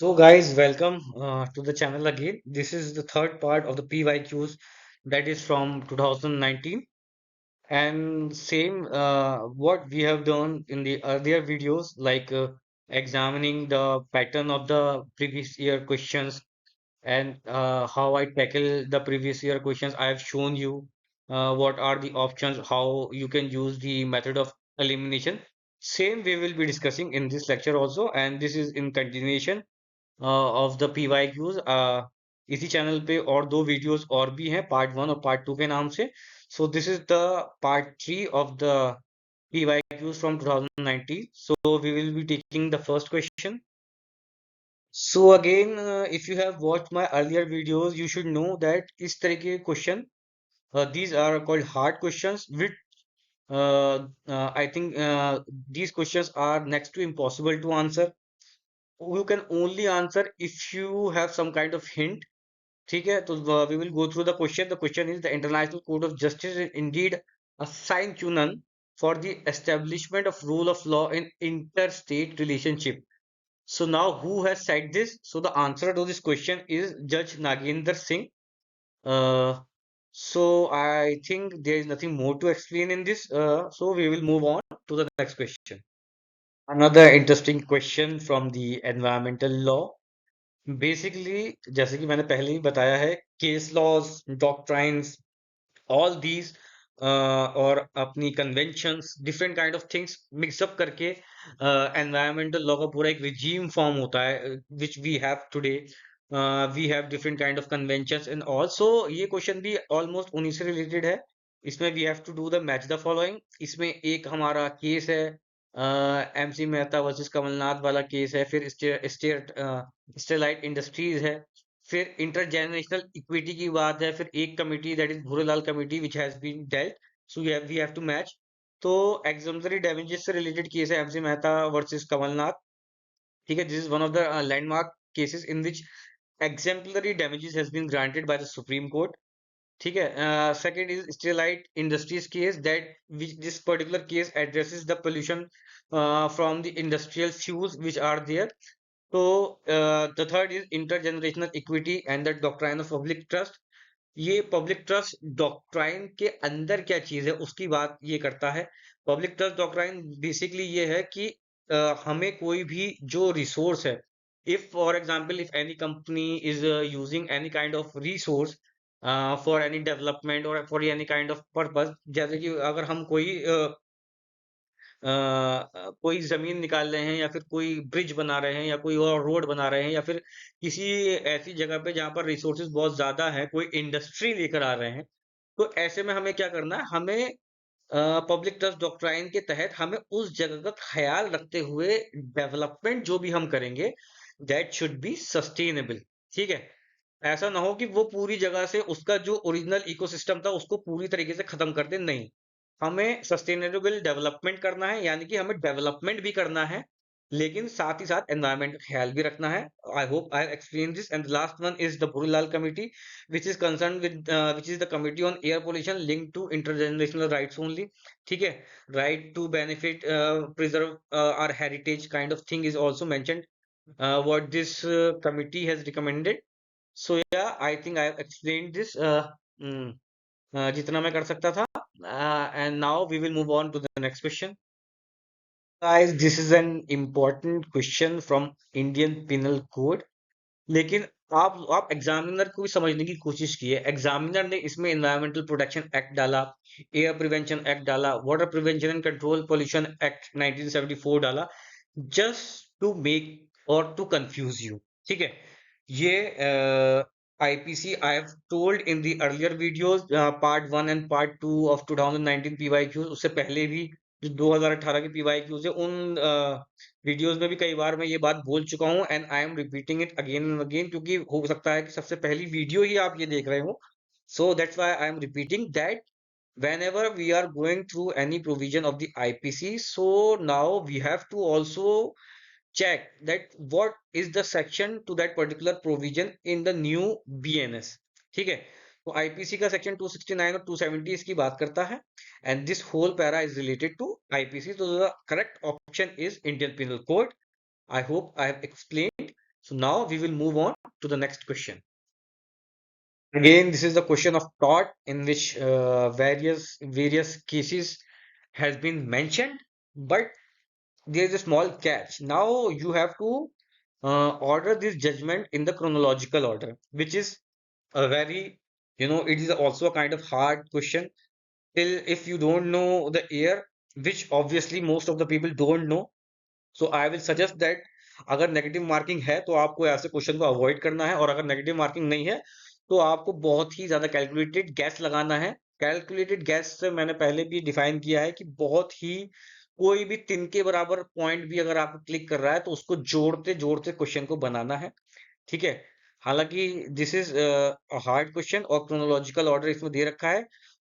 So, guys, welcome to the channel again. This is the third part of the PYQs that is from 2019. And same what we have done in the earlier videos, like examining the pattern of the previous year questions and how I tackle the previous year questions. I have shown you what are the options, how you can use the method of elimination. Same we will be discussing in this lecture also, and this is in continuation of the PYQs। इसी channel पे और दो videos और भी हैं, part 1 और part 2 के नाम से। So this is the part 3 of the PYQs from 2019। So we will be taking the first question. So again, if you have watched my earlier videos you should know that इस तरह के question, these are called hard questions which I think these questions are next to impossible to answer. You can only answer if you have some kind of hint. ठीक है, तो we will go through the question. The question is, the International Court of Justice is indeed a sine qua non for the establishment of rule of law in interstate relationship. So now, who has said this? So the answer to this question is Judge Nagendra Singh. Uh, so I think there is nothing more to explain in this. So we will move on to the next question. Another interesting question from the environmental law. Basically जैसे कि मैंने पहले ही बताया है, case laws, doctrines, all these और अपनी conventions, different kind of things mix up करके एनवायरमेंटल लॉ का पूरा एक रिजीम फॉर्म होता है which we have today. We have different kind of conventions and also ये क्वेश्चन भी ऑलमोस्ट उन्हीं से रिलेटेड है। इसमें we have to do the match the following. इसमें एक हमारा केस है, एमसी मेहता वर्सेस कमलनाथ वाला केस है, फिर स्टेरलाइट इंडस्ट्रीज है, फिर इंटरजेनरेशनल इक्विटी की बात है, फिर एक committee that is Bhurelal committee which has been dealt. So we have to match. तो एग्जाम्पलरी डैमेजेस से रिलेटेड केस है एमसी मेहता वर्सेस कमलनाथ। ठीक है, this is one of the landmark cases in which exemplary damages has been granted by the Supreme Court. ठीक है, second is Sterlite Industries case, that which this particular case addresses the pollution from the industrial fuels which are there. So the third is intergenerational equity and the doctrine of public trust. ये public trust doctrine के अंदर क्या चीज है उसकी बात ये करता है। पब्लिक ट्रस्ट डॉक्ट्राइन बेसिकली ये है कि हमें कोई भी जो रिसोर्स है, if for example if any company is using any kind of resource for any development और for any kind of purpose, जैसे कि अगर हम कोई जमीन निकाल रहे हैं या फिर कोई ब्रिज बना रहे हैं या कोई और रोड बना रहे हैं या फिर किसी ऐसी जगह पे जहां पर रिसोर्सेज बहुत ज्यादा है, कोई इंडस्ट्री लेकर आ रहे हैं, तो ऐसे में हमें क्या करना है, हमें पब्लिक ट्रस्ट डॉक्ट्राइन के तहत हमें उस जगह का ख्याल रखते हुए डेवलपमेंट जो भी हम करेंगे, दैट शुड बी सस्टेनेबल। ठीक है, ऐसा ना हो कि वो पूरी जगह से उसका जो ओरिजिनल इकोसिस्टम था उसको पूरी तरीके से खत्म कर दे। नहीं, हमें सस्टेनेबल डेवलपमेंट करना है, यानी कि हमें डेवलपमेंट भी करना है लेकिन साथ ही साथ एनवायरमेंट का ख्याल भी रखना है। I hope I have explain this. And the last one is the Bhurilal committee which is concern with which is the committee on air pollution linked to intergenerational rights only. ठीक है, right to benefit preserve our heritage kind of thing is also mentioned what this committee has recommended. So yeah, I think I have explained this जितना मैं कर सकता था। And now we will move on to the next question. Guys, this is an important question from Indian Penal Code. लेकिन आप examiner को भी समझने की कोशिश की है। एग्जामिनर ने इसमें एनवायरमेंटल प्रोटेक्शन एक्ट डाला, एयर प्रिवेंशन एक्ट डाला, water prevention and control pollution act 1974 डाला, जस्ट टू मेक और टू कंफ्यूज यू। ठीक है, ये IPC I have told in the earlier videos, part 1 and part 2 of 2019 PYQs, उससे पहले भी जो 2018 के पीवाईक्यूज है उन वीडियोस में भी कई बार मैं ये बात बोल चुका हूँ, and I am repeating it again and again, क्योंकि हो सकता है कि सबसे पहली वीडियो ही आप ये देख रहे हो। सो that's why I am repeating that whenever we are going through any provision of the IPC, so now we have to also check that what is the section to that particular provision in the new BNS। ठीक है, तो IPC का section 269 और 270 इसकी बात करता है, and this whole para is related to IPC. तो the correct option is Indian penal code. I hope I have explained. So now we will move on to the next question. Again, this is the question of tort in which various cases has been mentioned, but there is a small catch. Now you have to order this judgment in the chronological order, which is a very, it is also a kind of hard question. Till if you don't know the year, which obviously most of the people don't know, so I will suggest that अगर negative marking है तो आपको ऐसे question को avoid करना है, और अगर नेगेटिव मार्किंग नहीं है तो आपको बहुत ही ज्यादा कैलकुलेटेड गैस लगाना है। कैलकुलेटेड गैस से मैंने पहले भी डिफाइन किया है कि बहुत ही कोई भी तिन के बराबर पॉइंट भी अगर आपको क्लिक कर रहा है तो उसको जोड़ते जोड़ते क्वेश्चन को बनाना है। ठीक है। हालांकि दिस इज हार्ड क्वेश्चन और क्रोनोलॉजिकल ऑर्डर इसमें दे रखा है।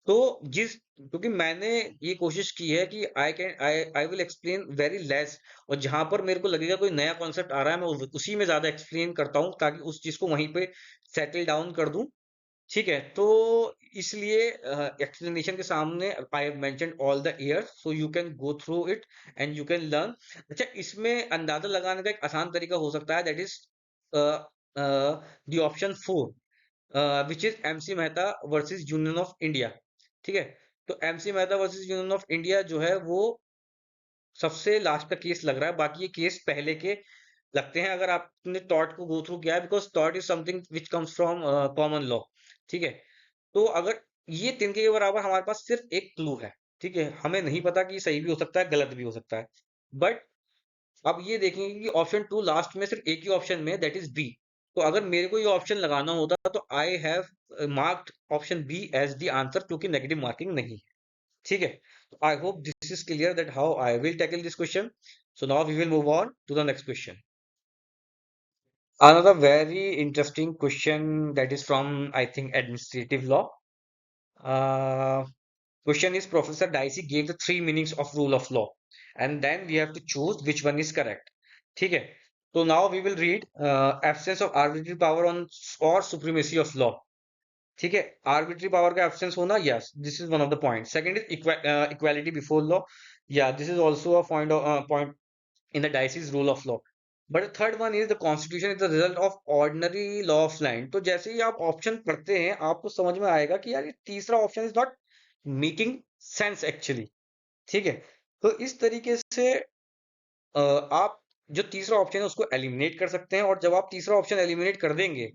तो जिस क्योंकि मैंने ये कोशिश की है कि I will explain very less, और जहां पर मेरे को लगेगा कोई नया कॉन्सेप्ट आ रहा है मैं उसी में ज्यादा एक्सप्लेन करता हूँ ताकि उस चीज को वहीं पे सेटल डाउन कर दूं। ठीक है। तो इसलिए एक्सप्लेनेशन के सामने I have mentioned all the years so you can go through it and you can learn. अच्छा, इसमें अंदाजा लगाने का एक आसान तरीका हो सकता है, that is the option 4, which is MC Mehta versus union of India. ठीक है। तो MC Mehta versus union of India जो है वो सबसे लास्ट का केस लग रहा है, बाकी ये केस पहले के लगते हैं अगर आपने टॉट को गो थ्रू किया है, because taught is something which comes from common law. ठीक है। तो अगर ये तिनके के बराबर हमारे पास सिर्फ एक क्लू है। ठीक है। हमें नहीं पता कि सही भी हो सकता है गलत भी हो सकता है, बट अब ये देखेंगे कि ऑप्शन 2 लास्ट में सिर्फ एक ही ऑप्शन में, दैट इज बी। तो अगर मेरे को ये ऑप्शन लगाना होता तो I have marked option B as the answer, क्योंकि नेगेटिव मार्किंग नहीं है। ठीक है। तो I hope this is clear that how I will tackle this question. So now we will move on to the next question. Another very interesting question that is from, I think, administrative law. Uh, Question is, Professor Dicey gave the three meanings of rule of law, and then we have to choose which one is correct. ठीक है। So now we will read absence of arbitrary power on or supremacy of law. ठीक है। Arbitrary power का absence होना, yes, this is one of the point. Second is equality before law, या this is also a point in the Dicey's rule of law. But the third one is the constitution is the result of ordinary law of land. तो जैसे ही आप option पढ़ते हैं आपको समझ में आएगा कि यार ये तीसरा option is not making sense actually. ठीक है। तो इस तरीके से आप जो तीसरा ऑप्शन है उसको एलिमिनेट कर सकते हैं, और जब आप तीसरा ऑप्शन एलिमिनेट कर देंगे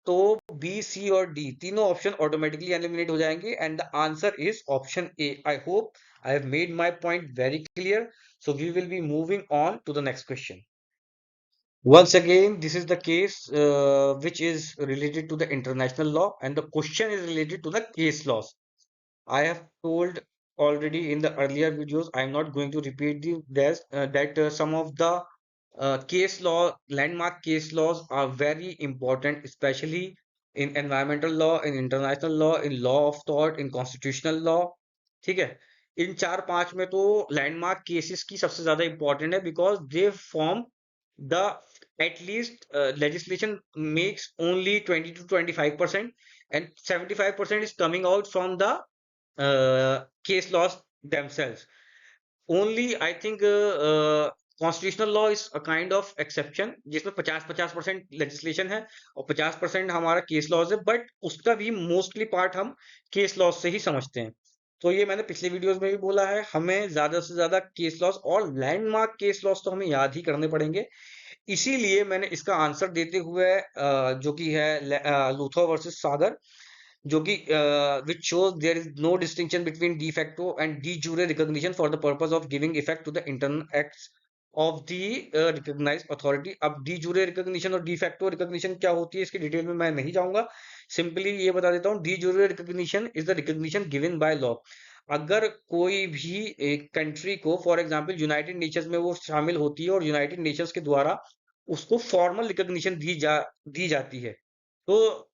तो बी, सी और डी तीनों ऑप्शन ऑटोमेटिकली एलिमिनेट हो जाएंगे, and the answer is option A. I hope I have made my point very clear, so we will be moving on to the next question. Once again, this is the case which is related to the international law, and the question is related to the case laws. I have told already in the earlier videos, I am not going to repeat that some of the case law, landmark case laws are very important, especially in environmental law, in international law, in law of tort, in constitutional law. ठीक है। इन चार पांच में तो landmark cases की सबसे ज्यादा important है, because they form the at least legislation makes only 20 to 25%, and 75% is coming out from the case laws themselves. Only I think constitutional law is a kind of exception जिसमें 50-50% legislation है और 50% हमारा case laws है, but उसका भी mostly part हम case laws से ही समझते हैं। तो ये मैंने पिछले वीडियोस में भी बोला है, हमें ज्यादा से ज्यादा केस लॉस और लैंडमार्क केस लॉस तो हमें याद ही करने पड़ेंगे। इसीलिए मैंने इसका आंसर देते हुए जो कि है लूथर वर्सेस सागर, जो कि which shows there is no distinction between de facto and de jure recognition for the purpose of giving effect to the internal acts of the recognized authority। अब de jure recognition और de facto recognition क्या होती है इसकी detail में मैं नहीं जाऊंगा, सिंपली ये बता देता हूँ, de jure recognition is the recognition given by law। अगर कोई भी एक कंट्री को, फॉर एग्जांपल यूनाइटेड नेशंस में वो शामिल होती है और यूनाइटेड नेशंस के द्वारा उसको फॉर्मल रिकॉग्निशन दी जाती है, तो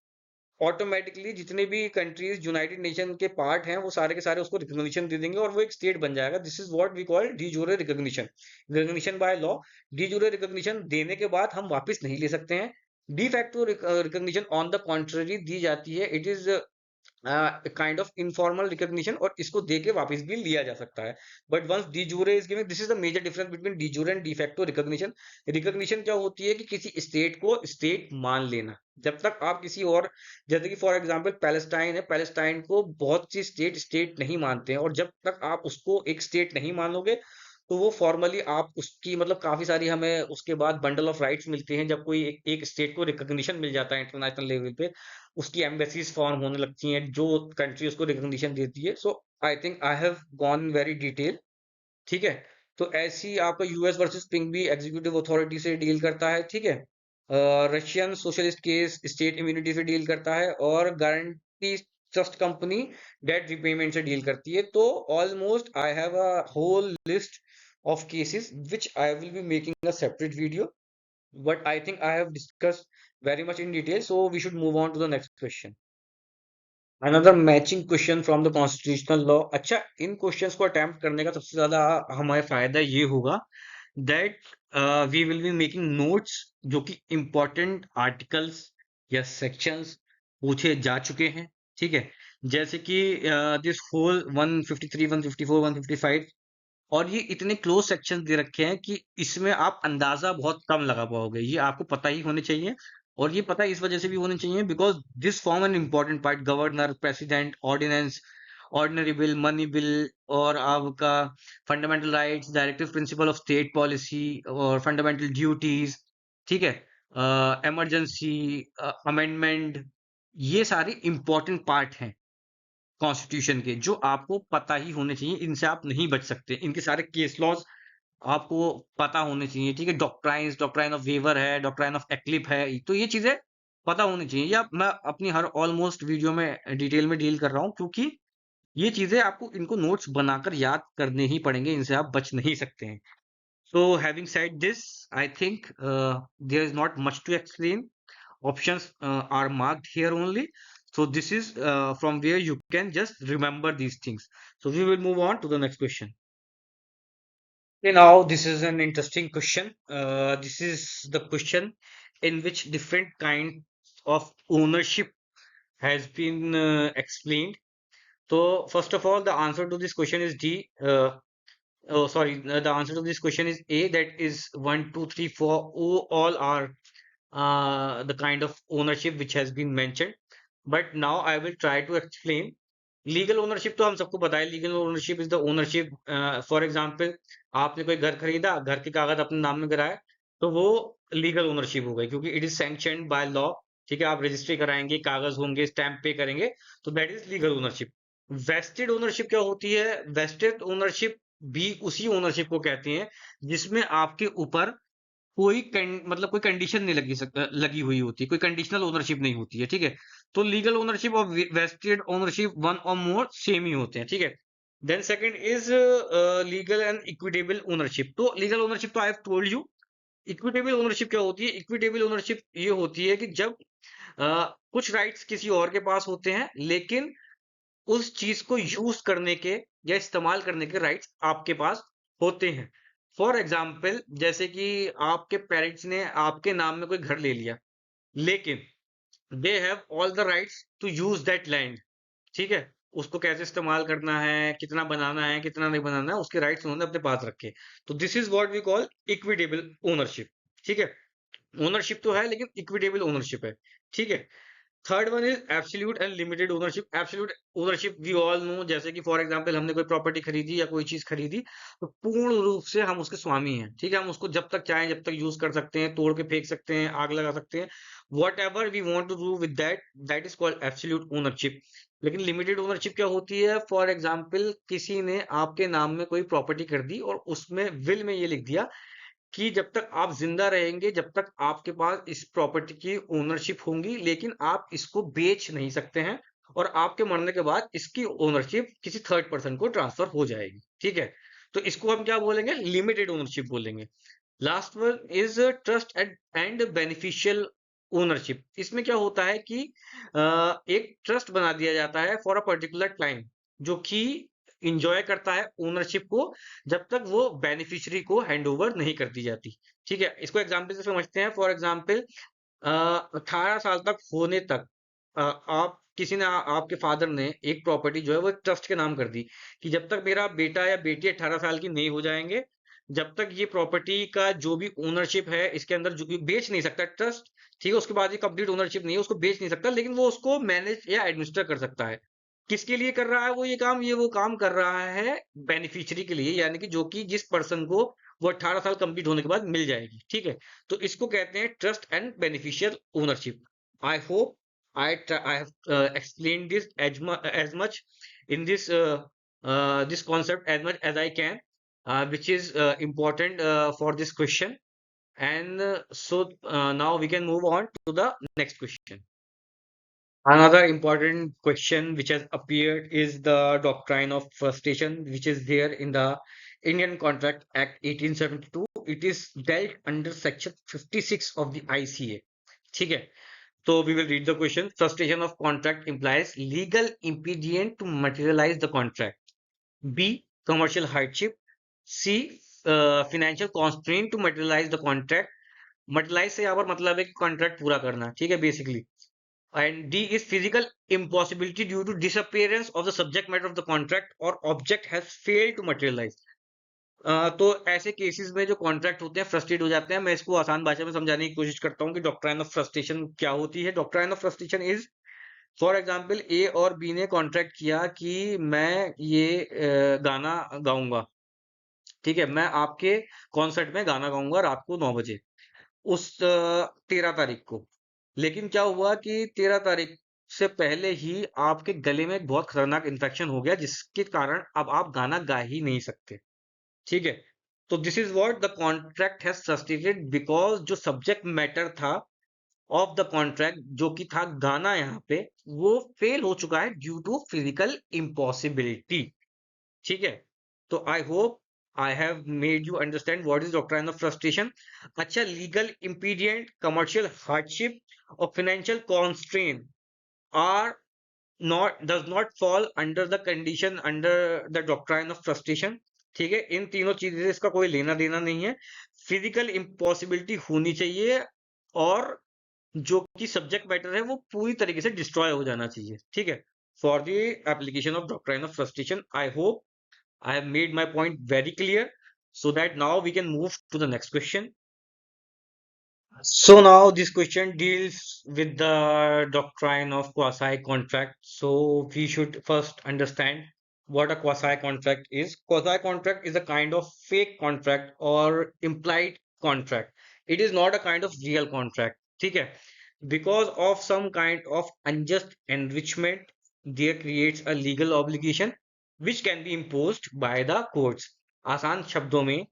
ऑटोमेटिकली जितने भी कंट्रीज यूनाइटेड नेशन के पार्ट हैं वो सारे के सारे उसको रिकॉग्निशन दे देंगे और वो एक स्टेट बन जाएगा। This is what we call de jure recognition, recognition by law. De jure recognition देने के बाद हम वापस नहीं ले सकते हैं। De facto recognition on the contrary दी जाती है, it is kind of informal recognition, और इसको दे के वापस भी लिया जा सकता है। But once de jure is given, this is the major difference between de jure and de facto recognition. Recognition क्या होती है कि किसी स्टेट को स्टेट मान लेना। जब तक आप किसी और, जैसे कि फॉर एग्जांपल पैलेस्टाइन है, पैलेस्टाइन को बहुत सी स्टेट स्टेट नहीं मानते हैं, और जब तक आप उसको एक स्टेट नहीं मानोगे तो वो फॉर्मली आप उसकी मतलब काफी सारी हमें उसके बाद बंडल ऑफ राइट्स मिलते हैं। जब कोई एक स्टेट को रिकॉग्निशन मिल जाता है इंटरनेशनल लेवल पे, उसकी एम्बेसीज फॉर्म होने लगती हैं जो कंट्री उसको रिकॉग्निशन देती है। So I think I have gone very detail. ठीक है, तो ऐसी आपका यूएस वर्सेस पिंग भी एग्जीक्यूटिव अथॉरिटी से डील करता है। ठीक है, Russian socialist case state immunity से डील करता है, और guarantee trust company debt repayment से डील करती है। तो almost I have a whole list of cases which I will be making a separate video, but I think I have discussed very much in detail, so we should move on to the next question. Another matching question from the constitutional law. अच्छा, इन questions को attempt करने का सबसे ज्यादा हमारे फायदा ये होगा that we will be making notes जो कि important articles या sections पूछे जा चुके हैं। ठीक है, जैसे कि this whole 153, 154, 155, और ये इतने क्लोज सेक्शन दे रखे हैं कि इसमें आप अंदाजा बहुत कम लगा पाओगे। ये आपको पता ही होने चाहिए, और ये पता इस वजह से भी होने चाहिए because this form an important part. Governor, president, ordinance, ordinary bill, money bill, और आपका fundamental rights, directive principle of state policy, और फंडामेंटल ड्यूटीज। ठीक है, इमरजेंसी, अमेंडमेंट, ये सारे इंपॉर्टेंट पार्ट हैं कॉन्स्टिट्यूशन के, जो आपको पता ही होने चाहिए। इनसे आप नहीं बच सकते। इनके सारे केस लॉज आपको पता होने चाहिए। ठीक है, डॉक्ट्राइन्स, डॉक्ट्राइन ऑफ वेवर है, डॉक्ट्राइन ऑफ एक्लिप है, तो ये चीजें पता होनी चाहिए। या मैं अपनी हर ऑलमोस्ट वीडियो में डिटेल में डील कर रहा हूँ, क्योंकि ये चीजें आपको इनको नोट्स बनाकर याद करने ही पड़ेंगे, इनसे आप बच नहीं सकते हैं। So having said this, I think there is not much to explain. Options are marked here only. So this is from where you can just remember these things. So we will move on to the next question. Okay, now this is an interesting question. This is the question in which different kinds of ownership has been explained. So first of all, the answer to this question is D. Oh, sorry. The answer to this question is A. That is 1, 2, 3, 4. All are the kind of ownership which has been mentioned. But now I will try to explain. Legal ownership तो हम सबको पता है। Legal ownership is the ownership, for example आपने कोई घर खरीदा, घर के कागज अपने नाम में कराए, तो वो लीगल ओनरशिप हो गई, क्योंकि it is sanctioned by law. ठीक है, आप रजिस्ट्री कराएंगे, कागज होंगे, स्टैंप पे करेंगे, तो that is legal ownership. Vested ownership क्या होती है? वेस्टेड ओनरशिप भी उसी ओनरशिप को कहते हैं जिसमें आपके ऊपर मतलब कोई कंडीशन नहीं लगी हुई होती, कोई कंडीशनल ओनरशिप नहीं होती है। ठीक है, तो लीगल ओनरशिप और वेस्टेड ओनरशिप वन और मोर सेम ही होते हैं। ठीक है, then second is legal and equitable ownership. तो लीगल ओनरशिप तो I have told you. Equitable ownership क्या होती है? इक्विटेबल ओनरशिप ये होती है कि जब कुछ राइट्स किसी और के पास होते हैं, लेकिन उस चीज को यूज करने के या इस्तेमाल करने के राइट्स आपके पास होते हैं। फॉर एग्जाम्पल, जैसे कि आपके पेरेंट्स ने आपके नाम में कोई घर ले लिया, लेकिन they have all the rights to use that land. ठीक है, उसको कैसे इस्तेमाल करना है, कितना बनाना है, कितना नहीं बनाना है, उसके राइट्स उन्होंने अपने पास रखे। तो this is what we call equitable ownership. ठीक है, ओनरशिप तो है लेकिन इक्विटेबल ओनरशिप है। ठीक है, third one is absolute and limited ownership. Absolute ownership we all know, जैसे कि फॉर एग्जांपल हमने कोई प्रॉपर्टी खरीदी या कोई चीज खरीदी, तो पूर्ण रूप से हम उसके स्वामी हैं। ठीक है, हम उसको जब तक चाहें जब तक यूज कर सकते हैं, तोड़ के फेंक सकते हैं, आग लगा सकते हैं, whatever we want to do with that, that is called absolute ownership. लेकिन लिमिटेड ओनरशिप क्या होती है? फॉर एग्जाम्पल, किसी ने आपके नाम में कोई प्रॉपर्टी कर दी और उसमें विल में ये लिख दिया कि जब तक आप जिंदा रहेंगे, जब तक आपके पास इस प्रॉपर्टी की ओनरशिप होंगी, लेकिन आप इसको बेच नहीं सकते हैं, और आपके मरने के बाद इसकी ओनरशिप किसी थर्ड पर्सन को ट्रांसफर हो जाएगी। ठीक है, तो इसको हम क्या बोलेंगे? लिमिटेड ओनरशिप बोलेंगे। Last one is trust and beneficial ownership. इसमें क्या होता है कि एक ट्रस्ट बना दिया जाता है फॉर अ पर्टिकुलर टाइम, जो कि इंजॉय करता है ओनरशिप को जब तक वो बेनिफिशियरी को हैंड ओवर नहीं कर दी जाती। ठीक है, इसको एग्जाम्पल से समझते हैं। फॉर एग्जाम्पल 18 साल तक होने तक आप किसी ने आपके फादर ने एक प्रॉपर्टी जो है वो एक ट्रस्ट के नाम कर दी कि जब तक मेरा बेटा या बेटी 18 साल की नहीं हो जाएंगे, जब तक ये प्रॉपर्टी का जो भी ओनरशिप है इसके अंदर जो बेच नहीं सकता ट्रस्ट, ठीक है, उसके बाद ये कंप्लीट ओनरशिप नहीं है, उसको बेच नहीं सकता, लेकिन वो उसको मैनेज या एडमिनिस्टर कर सकता है। किसके लिए कर रहा है वो ये काम? ये वो काम कर रहा है बेनिफिशियरी के लिए, यानी कि जो कि जिस पर्सन को वो 18 साल कंप्लीट होने के बाद मिल जाएगी, ठीक है। तो इसको कहते हैं trust and beneficial ownership. I hope I have explained this as much in this concept as much as I can, which is important for this question. And now we can move on to the next question. Another important question which has appeared is the doctrine of frustration, which is there in the Indian Contract Act 1872. It is dealt under section 56 of the ICA. ठीक है, so we will read the question. Frustration of contract implies legal impediment to materialize the contract. B. Commercial hardship. C. Financial constraint to materialize the contract. Materialize से यहाँ पर मतलब है कि contract पूरा करना, ठीक है, basically. And D is physical impossibility due to disappearance of the subject matter of the contract or object has failed to materialize. तो ऐसे केसेस में जो कॉन्ट्रैक्ट होते हैं फ्रस्ट्रेट हो जाते हैं. मैं इसको आसान भाषा में समझाने की कोशिश करता हूँ कि डॉक्ट्राइन ऑफ फ्रस्ट्रेशन क्या होती है. Doctrine of frustration is, for example, A और बी ने कॉन्ट्रैक्ट किया कि मैं ये गाना गाऊंगा, ठीक है, मैं आपके कॉन्सर्ट में गाना गाऊंगा रात को 9 बजे उस 13 तारीख को. लेकिन क्या हुआ कि 13 तारीख से पहले ही आपके गले में एक बहुत खतरनाक इन्फेक्शन हो गया, जिसके कारण अब आप गाना गा ही नहीं सकते, ठीक है. तो this is what the contract has सस्टेटेड, बिकॉज जो सब्जेक्ट मैटर था ऑफ द कॉन्ट्रैक्ट जो कि था गाना यहाँ पे, वो फेल हो चुका है ड्यू टू फिजिकल इम्पॉसिबिलिटी, ठीक है. तो I hope I have made you understand what is doctrine of frustration. अच्छा, लीगल इम्पीडियंट, कमर्शियल हार्डशिप और financial constraint are does not fall under the condition under the doctrine of frustration, ठीक है. इन तीनों चीजें से इसका कोई लेना देना नहीं है. फिजिकल इम्पॉसिबिलिटी होनी चाहिए और जो कि सब्जेक्ट मैटर है वो पूरी तरीके से डिस्ट्रॉय हो जाना चाहिए, ठीक है, for the application of doctrine of frustration. I hope I have made my point very clear, so that now we can move to the next question. So now this question deals with the doctrine of quasi-contract. So we should first understand what a quasi-contract is. Quasi-contract is a kind of fake contract or implied contract. It is not a kind of real contract. ठीक है? Because of some kind of unjust enrichment, there creates a legal obligation which can be imposed by the courts. आसान शब्दों में,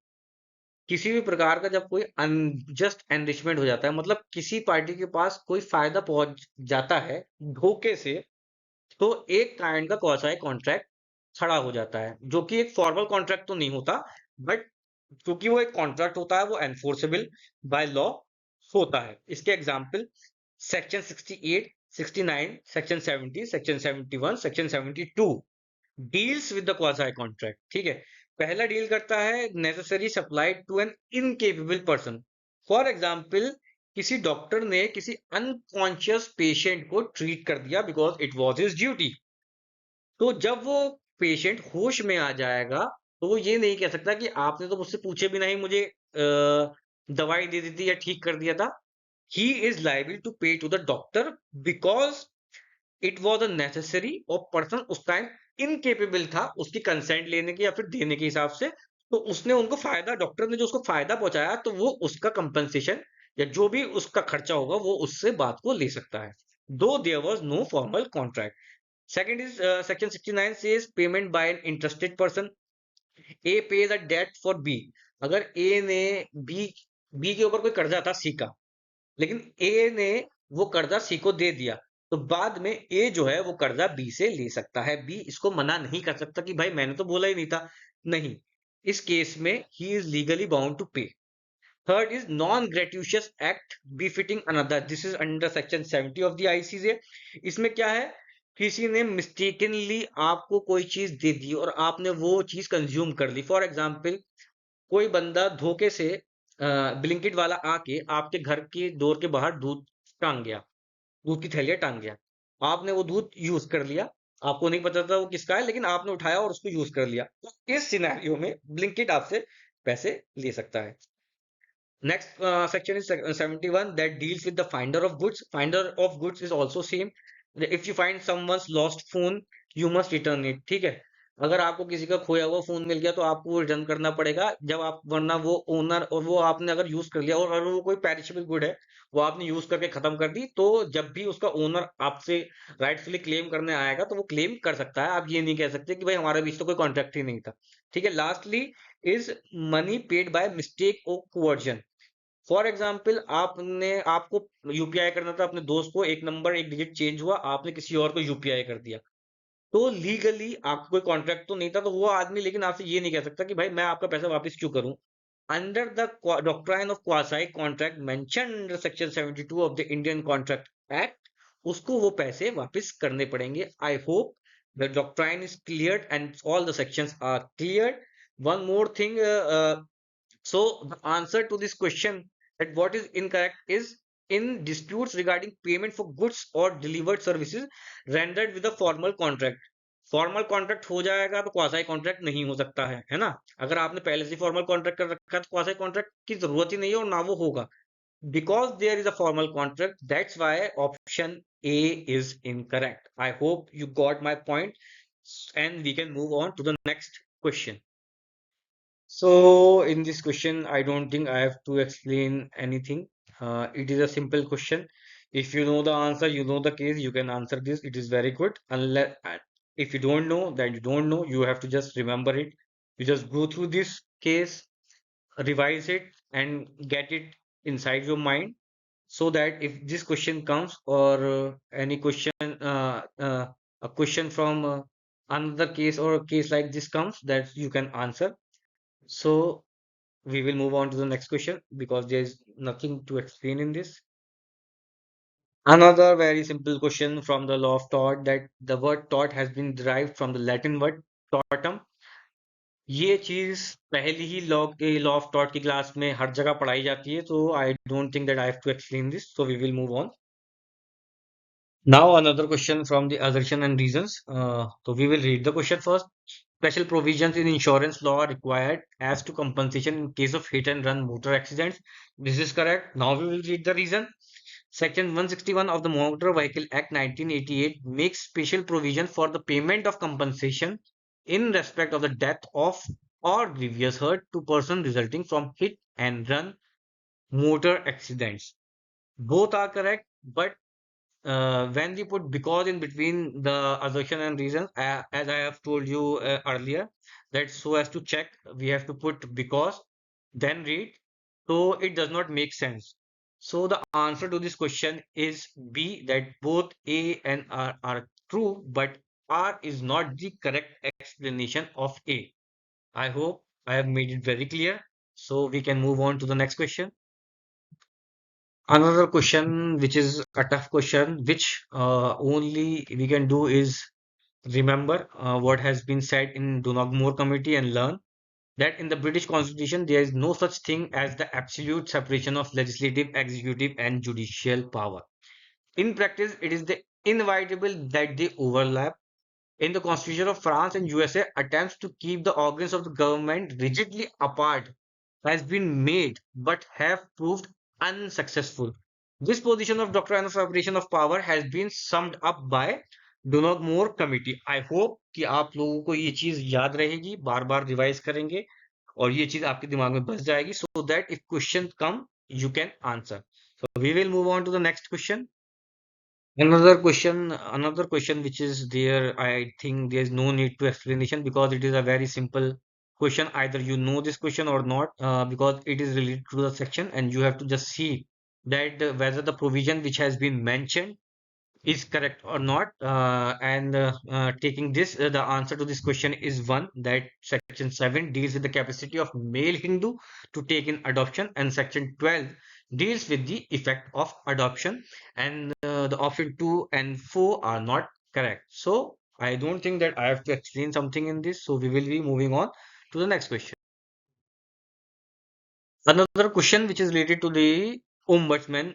किसी भी प्रकार का जब कोई अनजस्ट एनरिचमेंट हो जाता है, मतलब किसी पार्टी के पास कोई फायदा पहुंच जाता है धोखे से, तो एक काइंड का क्वासी कॉन्ट्रैक्ट खड़ा हो जाता है, जो कि एक फॉर्मल कॉन्ट्रैक्ट तो नहीं होता, बट क्योंकि वो एक कॉन्ट्रैक्ट होता है वो एनफोर्सेबल बाय लॉ होता है. इसके example section 68, 69, section 70, section 71, section 72 deals with the quasi contract, ठीक है. पहला डील करता है necessary supply to an incapable person. For example, किसी डॉक्टर ने किसी अनकॉन्शियस पेशेंट को ट्रीट कर दिया because it was his duty. तो जब वो पेशेंट होश में आ जाएगा तो वो ये नहीं कह सकता कि आपने तो मुझसे पूछे बिना ही मुझे दवाई दे दी थी या ठीक कर दिया था. He is liable to pay to the doctor because it was a necessary, और पर्सन उस टाइम इनकेपेबल था उसकी कंसेंट लेने की या फिर देने के हिसाब से. तो उसने उनको फायदा, डॉक्टर ने जो उसको फायदा पहुंचाया, तो वो उसका कंपनसेशन या जो भी उसका खर्चा होगा वो उससे बात को ले सकता है, though there was no formal contract. Second is section 69 says payment by an interested person. A pays a debt for B. अगर ए ने बी बी के ऊपर कोई कर्जा था सी का, लेकिन ए ने वो कर्जा सी को दे दिया, तो बाद में ए जो है वो कर्जा बी से ले सकता है. बी इसको मना नहीं कर सकता कि भाई मैंने तो बोला ही नहीं था. नहीं, इस केस में ही is legally bound to pay. Third is non gratuitous act benefiting another. This is under section 70 of the ICJ. इसमें क्या है, किसी ने मिस्टेकनली आपको कोई चीज दे दी और आपने वो चीज कंज्यूम कर ली. फॉर एग्जाम्पल, कोई बंदा धोखे से ब्लिंकिट वाला आके आपके घर के डोर के बाहर दूध टांग गया, दूध की थैलियां टांग गया. आपने वो दूध यूज कर लिया, आपको नहीं पता था वो किसका है, लेकिन आपने उठाया और उसको यूज कर लिया, तो इस सिनेरियो में ब्लिंकिट आपसे पैसे ले सकता है। Next section is 71 that deals with the finder of goods. Finder of goods is also same. If you find someone's lost phone, you must return it. ठीक है, अगर आपको किसी का खोया हुआ फोन मिल गया तो आपको वो रिटर्न करना पड़ेगा, जब आप, वरना वो ओनर, और वो आपने अगर यूज कर लिया और अगर वो कोई पेरिशेबल गुड है, वो आपने यूज करके खत्म कर दी, तो जब भी उसका ओनर आपसे राइटफुली क्लेम करने आएगा तो वो क्लेम कर सकता है। आप ये नहीं कह सकते कि भाई हमारे बीच तो कोई कॉन्ट्रैक्ट ही नहीं था। ठीक है, lastly is money paid by mistake और coercion। फॉर एग्जाम्पल, आपने, आपको यूपीआई करना था अपने दोस्त को, एक नंबर एक डिजिट चेंज हुआ, आपने किसी और को यूपीआई कर दिया, तो लीगली आपका कोई कॉन्ट्रैक्ट तो नहीं था, तो वो आदमी लेकिन आपसे ये नहीं कह सकता कि भाई मैं आपका पैसा वापस क्यों करूं। Under the doctrine of quasi contract mention under section 72 of the Indian contract act, उसको वो पैसे वापस करने पड़ेंगे। I hope the doctrine is clear and all the sections are clear. One more thing, so the answer to this question, that what is incorrect, is in disputes regarding payment for goods or delivered services rendered with a formal contract। Formal contract हो जाएगा तो quasi contract नहीं हो सकता है ना। अगर आपने पहले से फॉर्मल कॉन्ट्रैक्ट कर रखा है तो क्वासी कॉन्ट्रैक्ट की जरूरत ही नहीं है और ना वो होगा, because there is a formal contract, that's why option A is incorrect. I hope you got my point and we can move on to the next question. So in this question, I don't think I have to explain anything. It is a simple question. If you know the answer, you know the case, you can answer this. It is very good. Unless if you don't know, then you don't know. You have to just remember it. You just go through this case, revise it, and get it inside your mind, so that if this question comes, or any question, a question from another case or a case like this comes, that you can answer. So we will move on to the next question because there is nothing to explain in this. Another very simple question from the law of tort, that the word tort has been derived from the Latin word tortum. ये चीज पहली ही law of tort की class में हर जगह पढ़ाई जाती है, तो I don't think that I have to explain this, so we will move on. Now another question from the assertion and reasons. So we will read the question first. Special provisions in insurance law are required as to compensation in case of hit and run motor accidents. This is correct. Now we will read the reason. Section 161 of the Motor Vehicle Act 1988 makes special provision for the payment of compensation in respect of the death of or grievous hurt to person resulting from hit and run motor accidents. Both are correct, but when we put because in between the assertion and reason, as I have told you earlier, that so as to check, we have to put because, then read. So it does not make sense. So the answer to this question is B, that both A and R are true, but R is not the correct explanation of A. I hope I have made it very clear. So we can move on to the next question. Another question, which is a tough question, which only we can do is remember what has been said in Dunagmore Committee and learn that in the British Constitution there is no such thing as the absolute separation of legislative, executive, and judicial power. In practice, it is the inevitable that they overlap. In the Constitution of France and USA, attempts to keep the organs of the government rigidly apart has been made but have proved unsuccessful. This position of doctrine of separation of power has been summed up by Dunagmore Committee. I hope कि आप लोगों को ये चीज याद रहेगी, बार बार revise करेंगे और ये चीज आपके दिमाग में बस जाएगी, so that if question come you can answer. So we will move on to the next question. Another question which is there, I think there's no need to explanation because it is a very simple question. Either you know this question or not, because it is related to the section and you have to just see that whether the provision which has been mentioned is correct or not. And taking this, the answer to this question is one, that section 7 deals with the capacity of male Hindu to take in adoption, and section 12 deals with the effect of adoption. And the option 2 and 4 are not correct. So I don't think that I have to explain something in this. So we will be moving on to the next question. Another question which is related to the ombudsman.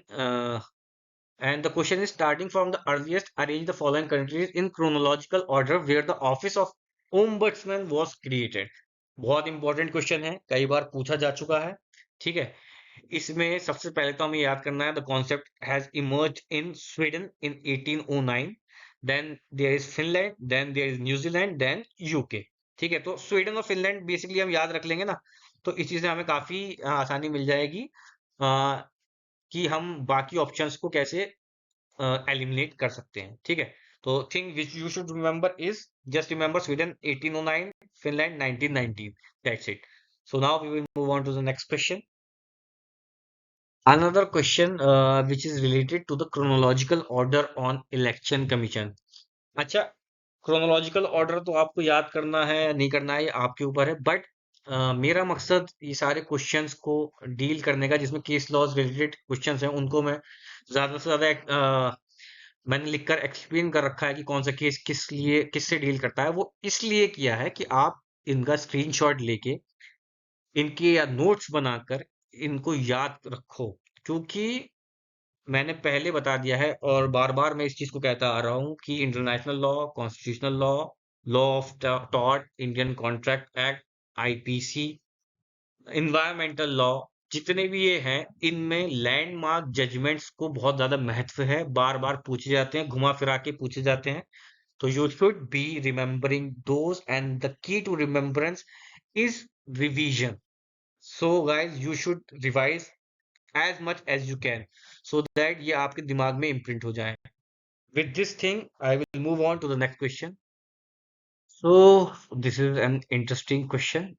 And the question is starting from the earliest, arrange the following countries in chronological order where the office of ombudsman was created. बहुत important question है, कई बार पूछा जा चुका है। ठीक है, इसमें सबसे पहले तो हमें याद करना है the concept has emerge in Sweden in 1809, then there is Finland, then there is New Zealand, then UK. ठीक है, तो स्वीडन और फिनलैंड बेसिकली हम याद रख लेंगे ना, तो इस चीज से हमें काफी आसानी मिल जाएगी कि हम बाकी ऑप्शंस को कैसे एलिमिनेट कर सकते हैं। ठीक है, तो thing which you should remember is just remember Sweden 1809, Finland 1919, that's it. So now we will move on to the next question. Another question which is related to the chronological order on election commission. अच्छा, chronological order तो आपको याद करना है या नहीं करना है ये आपके ऊपर है, बट मेरा मकसद ये सारे क्वेश्चंस को डील करने का जिसमें केस लॉज रिलेटेड क्वेश्चंस हैं उनको मैं ज्यादा से ज्यादा मैंने लिखकर एक्सप्लेन कर रखा है कि कौन सा केस किस लिए किससे डील करता है। वो इसलिए किया है कि आप इनका स्क्रीनशॉट लेके इनके या नोट्स बनाकर इनको याद रखो, क्योंकि मैंने पहले बता दिया है और बार बार मैं इस चीज को कहता आ रहा हूं कि international law, constitutional law, law of tort, Indian contract act, IPC, environmental law, जितने भी ये हैं इनमें लैंडमार्क जजमेंट्स को बहुत ज्यादा महत्व है, बार बार पूछे जाते हैं, घुमा फिरा के पूछे जाते हैं। तो you should be remembering those and the key to remembrance is revision. So guys, you should revise as much as you can so that ये आपके दिमाग में imprint हो जाए। With this thing, I will move on to the next question. So this is an interesting question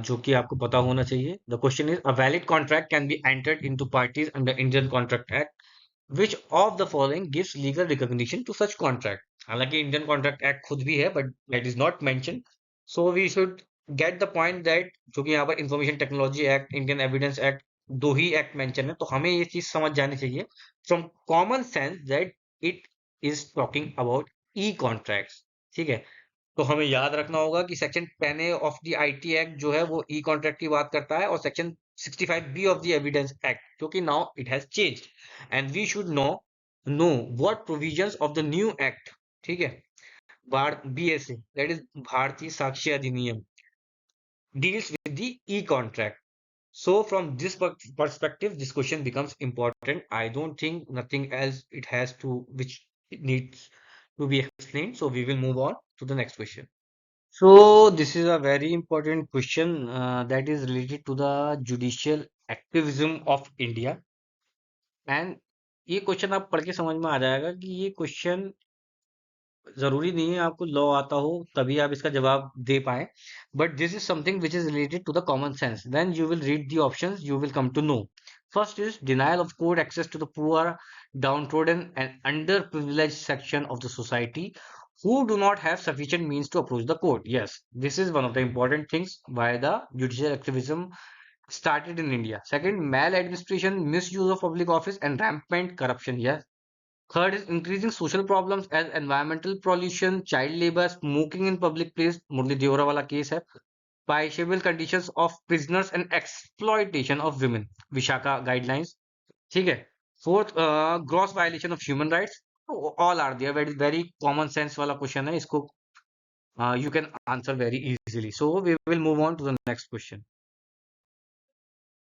जो कि आपको पता होना चाहिए। The question is a valid contract can be entered into parties under Indian Contract Act. Which of the following gives legal recognition to such contract? हालांकि Indian contract act खुद भी है but that is not mention, so we should get the point that जो कि यहाँ पर information technology act, Indian evidence act, दो ही एक्ट मेंशन है, तो हमें ये चीज समझ जानी चाहिए from common sense that it is talking about E contracts. ठीक है, तो हमें याद रखना होगा कि section 10A of the IT act जो है वो ई कॉन्ट्रैक्ट की बात करता है, और section 65B of the evidence act, क्योंकि now it has changed and we should know what provisions of the new act. ठीक है, BSA that is Bharatiya Sakshya Adhiniyam deals with the e contract. So from this perspective, this question becomes important. I don't think nothing else it has to which it needs to be explained. So we will move on to the next question. So this is a very important question that is related to the judicial activism of India. And ये question आप पढ़ के समझ में आ जाएगा कि ये question जरूरी नहीं है आपको लॉ आता हो तभी आप इसका जवाब दे पाए, but this is something which is related to the common sense. Then you will read the options, you will come to know. First is denial of court access to the poor, downtrodden and underprivileged section of the society who do not have sufficient means to approach the court. Yes, this is one of the important things why the judicial activism started in India. Second, maladministration, misuse of public office and rampant corruption. Yes. Third is increasing social problems as environmental pollution, child labor, smoking in public place, मुरली देवरा वाला case है, punishable conditions of prisoners and exploitation of women, Vishakha guidelines, ठीक है। Fourth, gross violation of human rights, all are there, very common sense वाला question है, इसको you can answer very easily. So we will move on to the next question.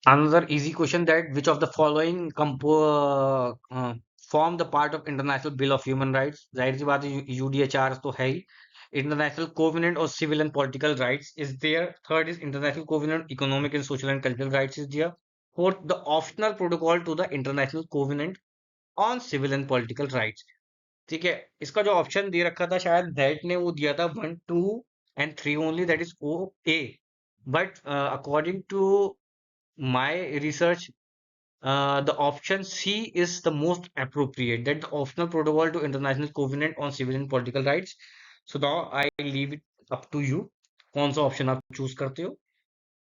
Another easy question, that which of the following form the part of International Bill of Human Rights? जाहिर सी बात है UDHR तो है ही। International Covenant of Civil and Political Rights is there. Third is International Covenant Economic and Social and Cultural Rights is there. Fourth, the optional protocol to the International Covenant on Civil and Political Rights. ठीक है, इसका जो option दे रखा था शायद that ने वो दिया था 1, 2 and 3 only, that is O A, but according to my research, the option C is the most appropriate. That the optional protocol to International Covenant on Civil and Political Rights. So now I leave it up to you. कौन सा option आप choose करते हो?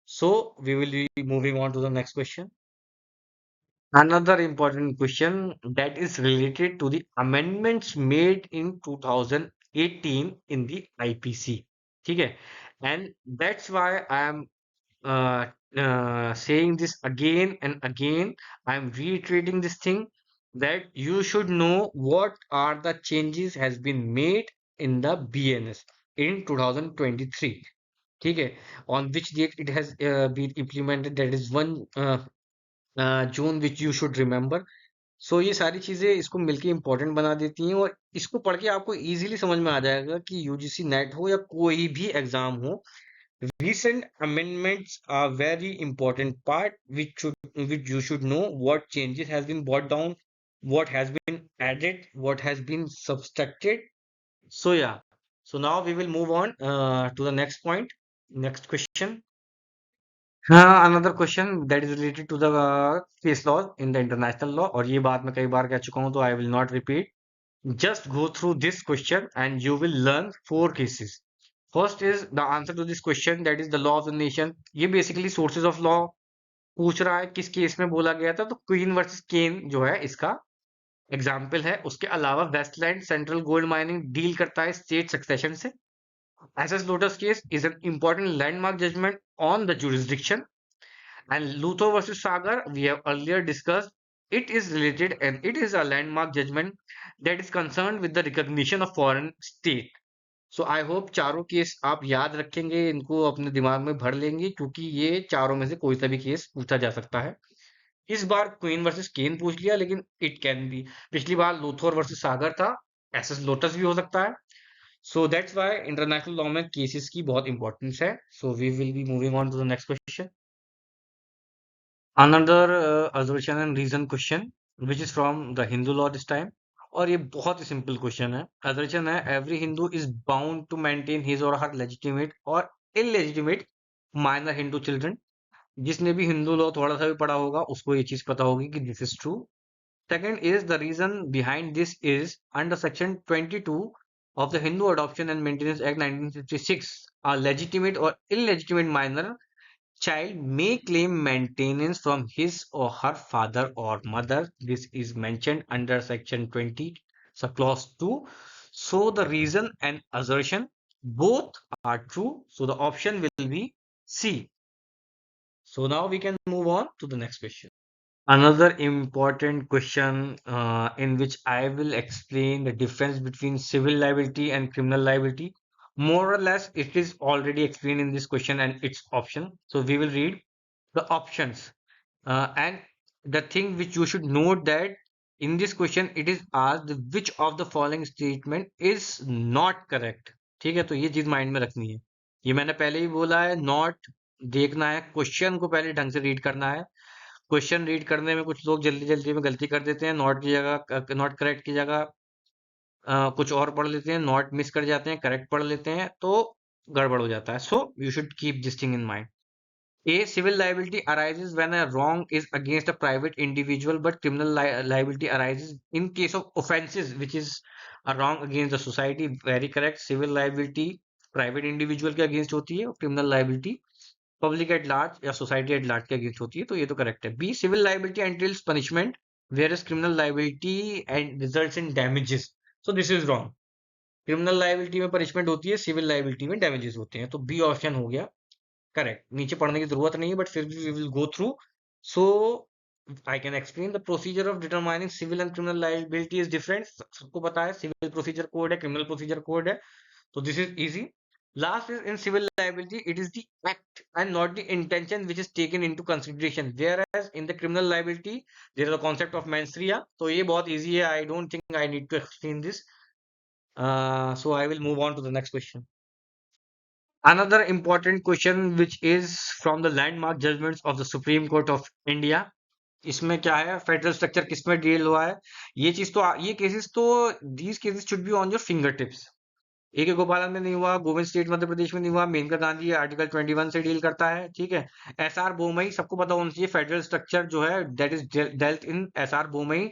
So we will be moving on to the next question. Another important question that is related to the amendments made in 2018 in the IPC. ठीक है, and that's why I am saying this again and again. I'm reiterating this thing that you should know what are the changes has been made in the BNS in 2023. ठीक है, on which date it has been implemented, that is 1 June, which you should remember. सो ये सारी चीजें इसको मिलके important बना देती हैं, और इसको पढ़ के आपको इजीली समझ में आ जाएगा कि यूजीसी नेट हो या कोई भी एग्जाम हो, recent amendments are very important part which you should know what changes has been brought down, what has been added, what has been subtracted. So yeah, so now we will move on to the next point, next question. Another question that is related to the case law in the international law, और ये बात मैं कई बार कह चुका हूँ तो I will not repeat. Just go through this question and you will learn 4 cases. First is the answer to this question, that is the law of the nation. ये basically sources of law पूछ रहा है, किस case में बोला गया था, तो क्वीन वर्सेस केन जो है इसका एग्जाम्पल है। उसके अलावा Westland Central Gold Mining deal करता है स्टेट सक्सेशन से। SS Lotus case is an important landmark judgment on the jurisdiction. And Luther versus Sagar, we have earlier discussed, it is related and it is a landmark judgment that is concerned with the recognition of foreign state. So I hope चारों case आप याद रखेंगे, इनको अपने दिमाग में भर लेंगे, क्योंकि ये चारों में से कोई सा भी केस पूछा जा सकता है। इस बार क्वीन वर्सेस केन पूछ लिया, लेकिन इट कैन बी, पिछली बार लूथर वर्सेस सागर था, एसएस लोटस भी हो सकता है। So that's why international law में केसेस की बहुत इंपॉर्टेंस है। So we will be moving on to the next question. Another assertion and reason question which is from the Hindu law this time, और ये बहुत ही सिंपल क्वेश्चन है। assertion है every Hindu is bound to maintain his or her legitimate और illegitimate minor Hindu children। जिसने भी Hindu law थोड़ा सा भी पढ़ा होगा उसको ये चीज पता होगी कि this is true. Second is the reason behind this is under section 22 of the Hindu adoption and maintenance act 1956, a legitimate or illegitimate minor child may claim maintenance from his or her father or mother. This is mentioned under section 20, so clause 2. So the reason and assertion both are true. So the option will be C. So now we can move on to the next question. Another important question in which I will explain the difference between civil liability and criminal liability. More or less, it is already explained in this question and its option. So we will read the options. And the thing which you should note that in this question it is asked which of the following statement is not correct। ठीक है, तो ये चीज mind में रखनी है। ये मैंने पहले ही बोला है, नॉट देखना है, क्वेश्चन को पहले ढंग से रीड करना है। क्वेश्चन रीड करने में कुछ लोग जल्दी जल्दी में गलती कर देते हैं, नॉट की जगह, नॉट करेक्ट की जगह कुछ और पढ़ लेते हैं, नॉट मिस कर जाते हैं, करेक्ट पढ़ लेते हैं, तो गड़बड़ हो जाता है। So you should keep this thing in mind. A civil liability arises when a wrong is against a private individual, but criminal liability arises in case of offenses which is a wrong against the society। Very correct। Civil liability private individual के against होती है, और criminal liability public at large या society at large के against होती है, तो ये तो correct है। B, civil liability entails punishment whereas criminal liability and results in damages। So this is wrong। criminal liability में punishment होती है, civil liability में damages होते हैं, तो B ऑप्शन हो गया करेक्ट। नीचे पढ़ने की जरूरत नहीं है, बट फिर भी we will go through. So I can explain the procedure of determining civil and criminal liability is different. सबको पता है सिविल प्रोसीजर कोड है, क्रिमिनल प्रोसीजर कोड है, तो this is easy. Last is in civil liability it is the act and not the intention which is taken into consideration, whereas in the criminal liability there is the concept of mens rea. तो ये बहुत easy है, I don't think I need to explain this. So I will move on to the next question. Another important question which is from the landmark judgments of the Supreme Court of India। इसमें क्या है, federal structure किस में deal हुआ है, ये चीज तो, ये केसेस तो, these cases should be on your finger tips. A K Gopalan में नहीं हुआ, गोविंद स्टेट मध्य प्रदेश में नहीं हुआ, मेनका गांधी आर्टिकल 21 से डील करता है, ठीक है। एस आर बोमई सबको पता होना चाहिए, फेडरल स्ट्रक्चर जो है that is dealt in S R Bommai.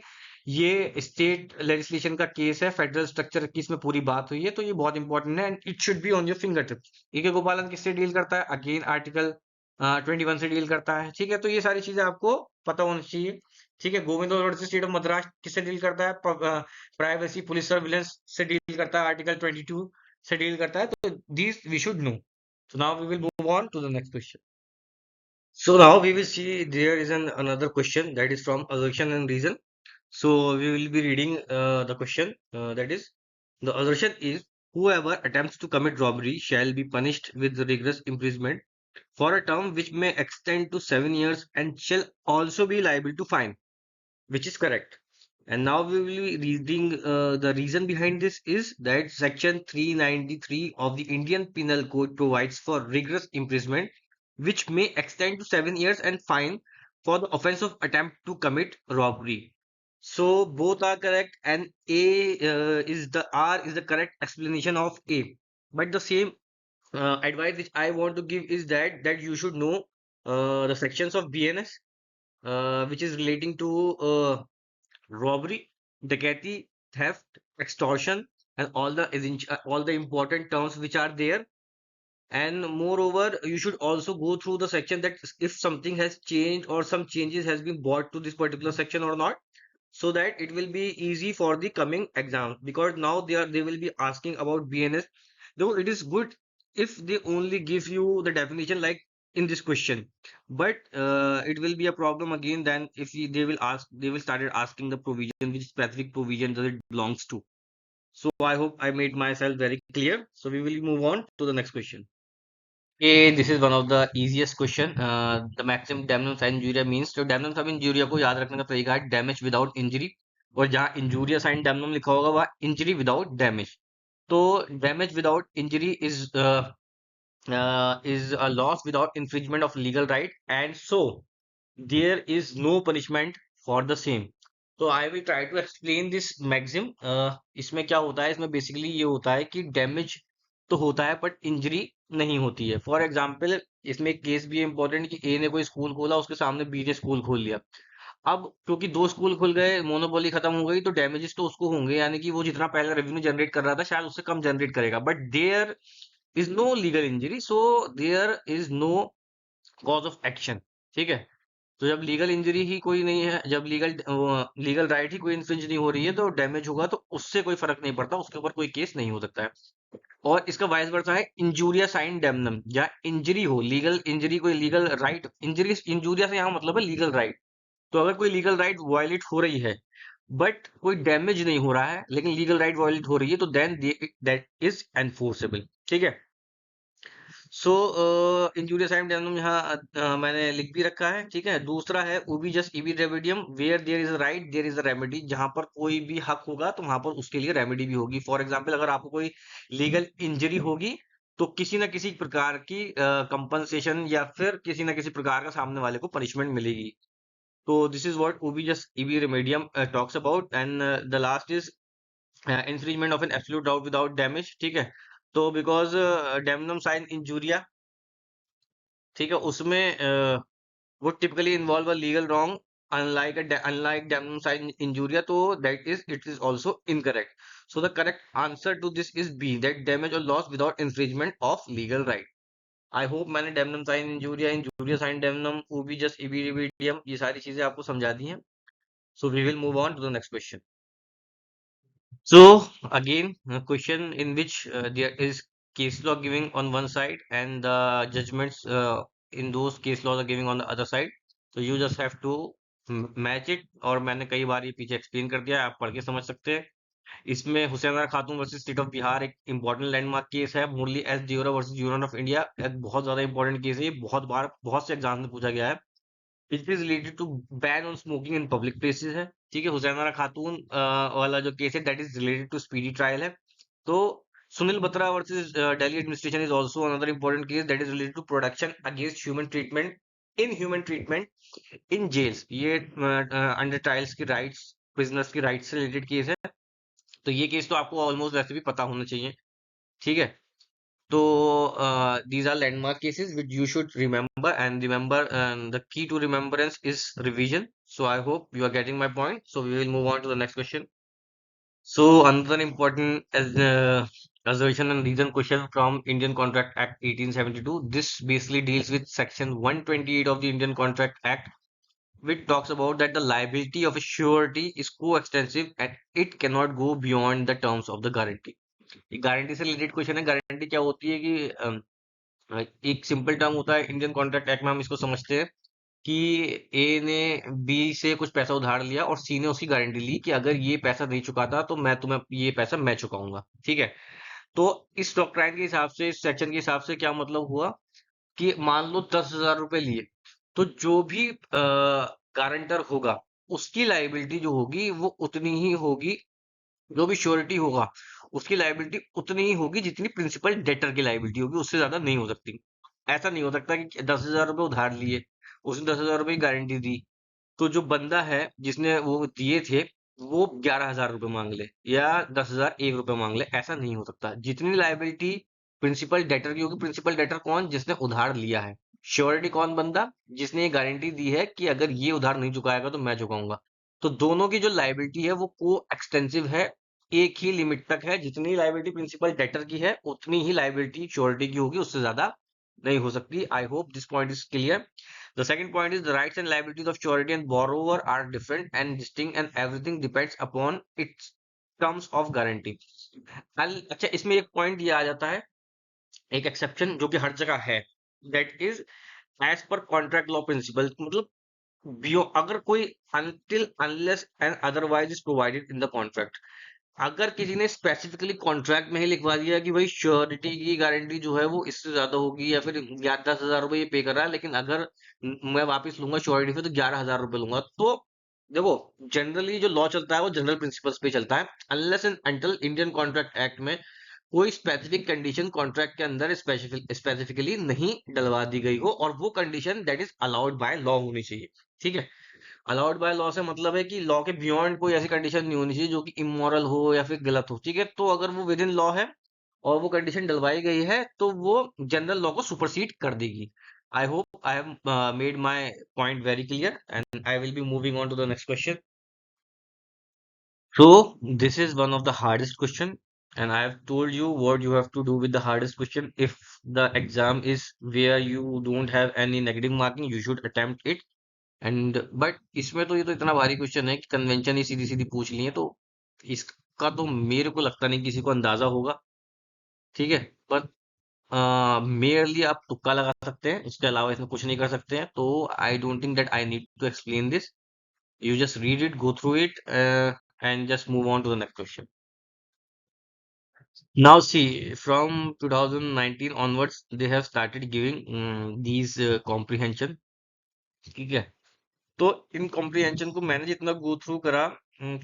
ये स्टेट लेजिस्लेशन का केस है, फेडरल स्ट्रक्चर की इसमें पूरी बात हुई है, तो ये बहुत इंपॉर्टेंट है and it should be on your finger tips. A K Gopalan किससे डील करता है, अगेन आर्टिकल 21 से डील करता है, ठीक है। तो ये सारी चीजें आपको पता होनी चाहिए, ठीक है। Govind versus state of Madras किससे डील करता है, प्राइवेसी पुलिस सर्विलेंस से डील करता है, आर्टिकल 22 से डील करता है, तो these we should know। So now we will move on to the next question। So now we will see there is another question that is from assertion and reason। So we will be reading the question, that is, the assertion is, whoever attempts to commit robbery shall be punished with rigorous imprisonment for a term which may extend to 7 years and shall also be liable to fine, which is correct. And now we will be reading the reason behind this is that Section 393 of the Indian Penal Code provides for rigorous imprisonment, which may extend to 7 years and fine for the offense of attempt to commit robbery. So both are correct, and A is the R is the correct explanation of A. But the same advice which I want to give is that you should know the sections of BNS, which is relating to robbery, dacoity, theft, extortion, and all the important terms which are there. And moreover, you should also go through the section that if something has changed or some changes has been brought to this particular section or not, so that it will be easy for the coming exam, because now they will be asking about BNS. Though it is good if they only give you the definition like in this question, but it will be a problem again then if they will started asking the provision, which specific provision does it belongs to. So I hope I made myself very clear. So we will move on to the next question. Okay, this is one of the easiest question. The maximum damnum sin injuria means, तो damnum sin injuria को याद रखने का तरीका है damage without injury, और जहाँ injuria sin damnum लिखा होगा वह injury without damage. तो damage without injury is a loss without infringement of legal right, and so there is no punishment for the same. तो I will try to explain this maxim. इसमें क्या होता है, इसमें बेसिकली ये होता है कि डैमेज तो होता है बट इंजरी नहीं होती है। फॉर एग्जाम्पल, इसमें एक केस भी है इंपॉर्टेंट कि ए ने कोई स्कूल खोला, उसके सामने बी ने स्कूल खोल लिया। अब क्योंकि दो स्कूल खुल गए, मोनोपोली खत्म हो गई, तो डैमेजेस तो उसको होंगे, यानी कि वो जितना पहले रेवेन्यू जनरेट कर रहा था शायद उससे कम जनरेट करेगा, but there is no legal injury, so there is no cause of action. ठीक है, तो जब लीगल इंजरी ही कोई नहीं है, जब लीगल राइट ही कोई इन्फ्रिंज नहीं हो रही है, तो डैमेज होगा तो उससे कोई फर्क नहीं पड़ता, उसके ऊपर कोई केस नहीं हो सकता है। और इसका वाइस वर्सा है इंजूरिया साइन डैमनम, या इंजरी हो, लीगल इंजरी, कोई लीगल राइट इंजरी, इंजूरिया से यहाँ मतलब है लीगल राइट। तो अगर कोई लीगल राइट वायलेट हो रही है बट कोई डैमेज नहीं हो रहा है लेकिन लीगल राइट वायलेट हो रही है, तो देन दैट इज एनफोर्सेबल। ठीक है, सो इंजूरियस एंड डेमनम यहाँ मैंने लिख भी रखा है। ठीक है, दूसरा है ubi jus ibi remedium, where there is a right there is a remedy, जहां पर कोई भी हक होगा तो वहां पर उसके लिए रेमेडी भी होगी। फॉर एग्जांपल, अगर आपको कोई लीगल इंजरी होगी तो किसी ना किसी प्रकार की कंपनसेशन या फिर किसी ना किसी प्रकार का सामने वाले को पनिशमेंट मिलेगी। तो दिस इज व्हाट उबी jus ibi Remedium talks about. And the last is infringement of an absolute doubt without damage। ठीक है, तो बिकॉज डेमनम साइन इंजूरिया, ठीक है, उसमें would typically involve a legal wrong, unlike damnum injuria, so it is also incorrect. So the correct answer to this is B, that damage or loss without infringement of legal right. I hope मैंने damnum sin injuria, injuria sin damnum, ubi just ibi remedium, ये सारी चीजें आपको समझा दी हैं। So we will move on to the next question. So again, a question in which there is case law giving on one side and the judgments in those case laws are giving on the other side. So you just have to match it, और मैंने कई बार ये पीछे explain कर दिया है, आप पढ़ के समझ सकते हैं। इसमें हुसैन खातून वर्सेस स्टेट ऑफ बिहार एक इंपॉर्टेंट लैंडमार्क केस है। Murli S Deora versus union of India एक बहुत ज्यादा इंपॉर्टेंट केस है, ये बहुत बार बहुत से एग्जाम में पूछा गया है। It is related to ban on smoking in public places है। ठीक है, हुसैन खातून वाला जो केस है that is related to speedy trial है। तो Sunil Batra versus Delhi administration is also another important case that is related to production against human treatment in jails. ये under trials की राइट्स, प्रिजनर्स की राइट्स से रिलेटेड केस है। तो ये केस तो आपको ऑलमोस्ट वैसे भी पता होना चाहिए। ठीक है, so these are landmark cases which you should remember, and remember, and the key to remembrance is revision. So I hope you are getting my point. So we will move on to the next question. So another important assertion and reason question from Indian Contract Act 1872. This basically deals with section 128 of the Indian Contract Act, which talks about that the liability of a surety is co-extensive and it cannot go beyond the terms of the guarantee. Guarantee से related question है। Guarantee क्या होती है कि एक simple term होता है Indian contract act में, हम इसको समझते हैं कि ए ने बी से कुछ पैसा उधार लिया और सी ने उसकी गारंटी ली कि अगर ये पैसा नहीं चुकाता तो मैं तुम्हें ये पैसा मैं चुकाऊंगा। ठीक है। तो इस डॉक्ट्राइन के हिसाब से, इस सेक्शन के हिसाब से क्या मतलब हुआ कि मान लो 10,000 रुपए लिए, तो जो भी गारंटर होगा उसकी लाइबिलिटी जो होगी वो उतनी ही होगी, जो भी श्योरिटी होगा उसकी लाइबिलिटी उतनी ही होगी जितनी प्रिंसिपल डेटर की लाइबिलिटी होगी, उससे ज्यादा नहीं हो सकती। ऐसा नहीं हो सकता कि 10,000 रुपए उधार लिए, उसने 10,000 रुपए की गारंटी दी, तो जो बंदा है जिसने वो दिए थे वो 11,000 रुपए मांग ले या 10,001 रुपए मांग ले, ऐसा नहीं हो सकता। जितनी लाइबिलिटी प्रिंसिपल डेटर की होगी, प्रिंसिपल डेटर कौन, जिसने उधार लिया है। श्योरिटी कौन, बंदा जिसने ये गारंटी दी है कि अगर ये उधार नहीं चुकाएगा तो मैं चुकाऊंगा। तो दोनों की जो लाइबिलिटी है वो को एक्सटेंसिव है, एक ही लिमिट तक है। जितनी लाइबिलिटी प्रिंसिपल डेटर की है उतनी ही लाइबिलिटी श्योरिटी की होगी, उससे ज्यादा नहीं हो सकती। आई hope this point is clear. The second point is the rights and liabilities of surety and borrower are different and distinct and everything depends upon its terms of guarantee. अच्छा, इसमें एक पॉइंट ये आ जाता है, एक एक्सेप्शन जो कि हर जगह है, that is as per contract law principle. मतलब अगर कोई until unless and otherwise is provided in the contract, अगर किसी ने स्पेसिफिकली कॉन्ट्रैक्ट में ही लिखवा दिया कि भाई श्योरिटी की गारंटी जो है वो इससे ज्यादा होगी या फिर 10,000 रुपए ये पे कर रहा है, लेकिन अगर मैं वापस लूंगा श्योरिटी पे तो 11,000 रुपए लूंगा, तो देखो जनरली जो लॉ चलता है वो जनरल प्रिंसिपल्स पे चलता है, unless and until Indian contract act में कोई स्पेसिफिक कंडीशन कॉन्ट्रैक्ट के अंदर स्पेसिफिकली नहीं डलवा दी गई हो और वो condition that is allowed by law होनी चाहिए। ठीक है। अलाउड बाय लॉ से मतलब है कि लॉ के बियॉन्ड कोई ऐसी कंडीशन नहीं होनी चाहिए जो कि इमोरल हो या फिर गलत हो। ठीक है। तो अगर वो विद इन लॉ है और वो कंडीशन डलवाई गई है तो वो जनरल लॉ को सुपरसीड कर देगी। I hope I have made my point very clear and I will be moving on to the next question. So this is one of the hardest question, and I have told you what you have to do with the hardest question. If the exam is where you don't have any negative marking, you should attempt it. And but इसमें तो ये तो इतना भारी question है कि convention ही सीधी सीधी पूछ ली है, तो इसका तो मेरे को लगता नहीं किसी को अंदाजा होगा। ठीक है। पर मेयरली आप तुक्का लगा सकते हैं, इसके अलावा इसमें कुछ नहीं कर सकते हैं। तो I don't think that I need to explain this. You just read it, go through it, and just move on to the next question. Now, see, from 2019 onwards, they have started giving these comprehension. ठीक है। तो इन comprehension को मैंने जितना go through करा,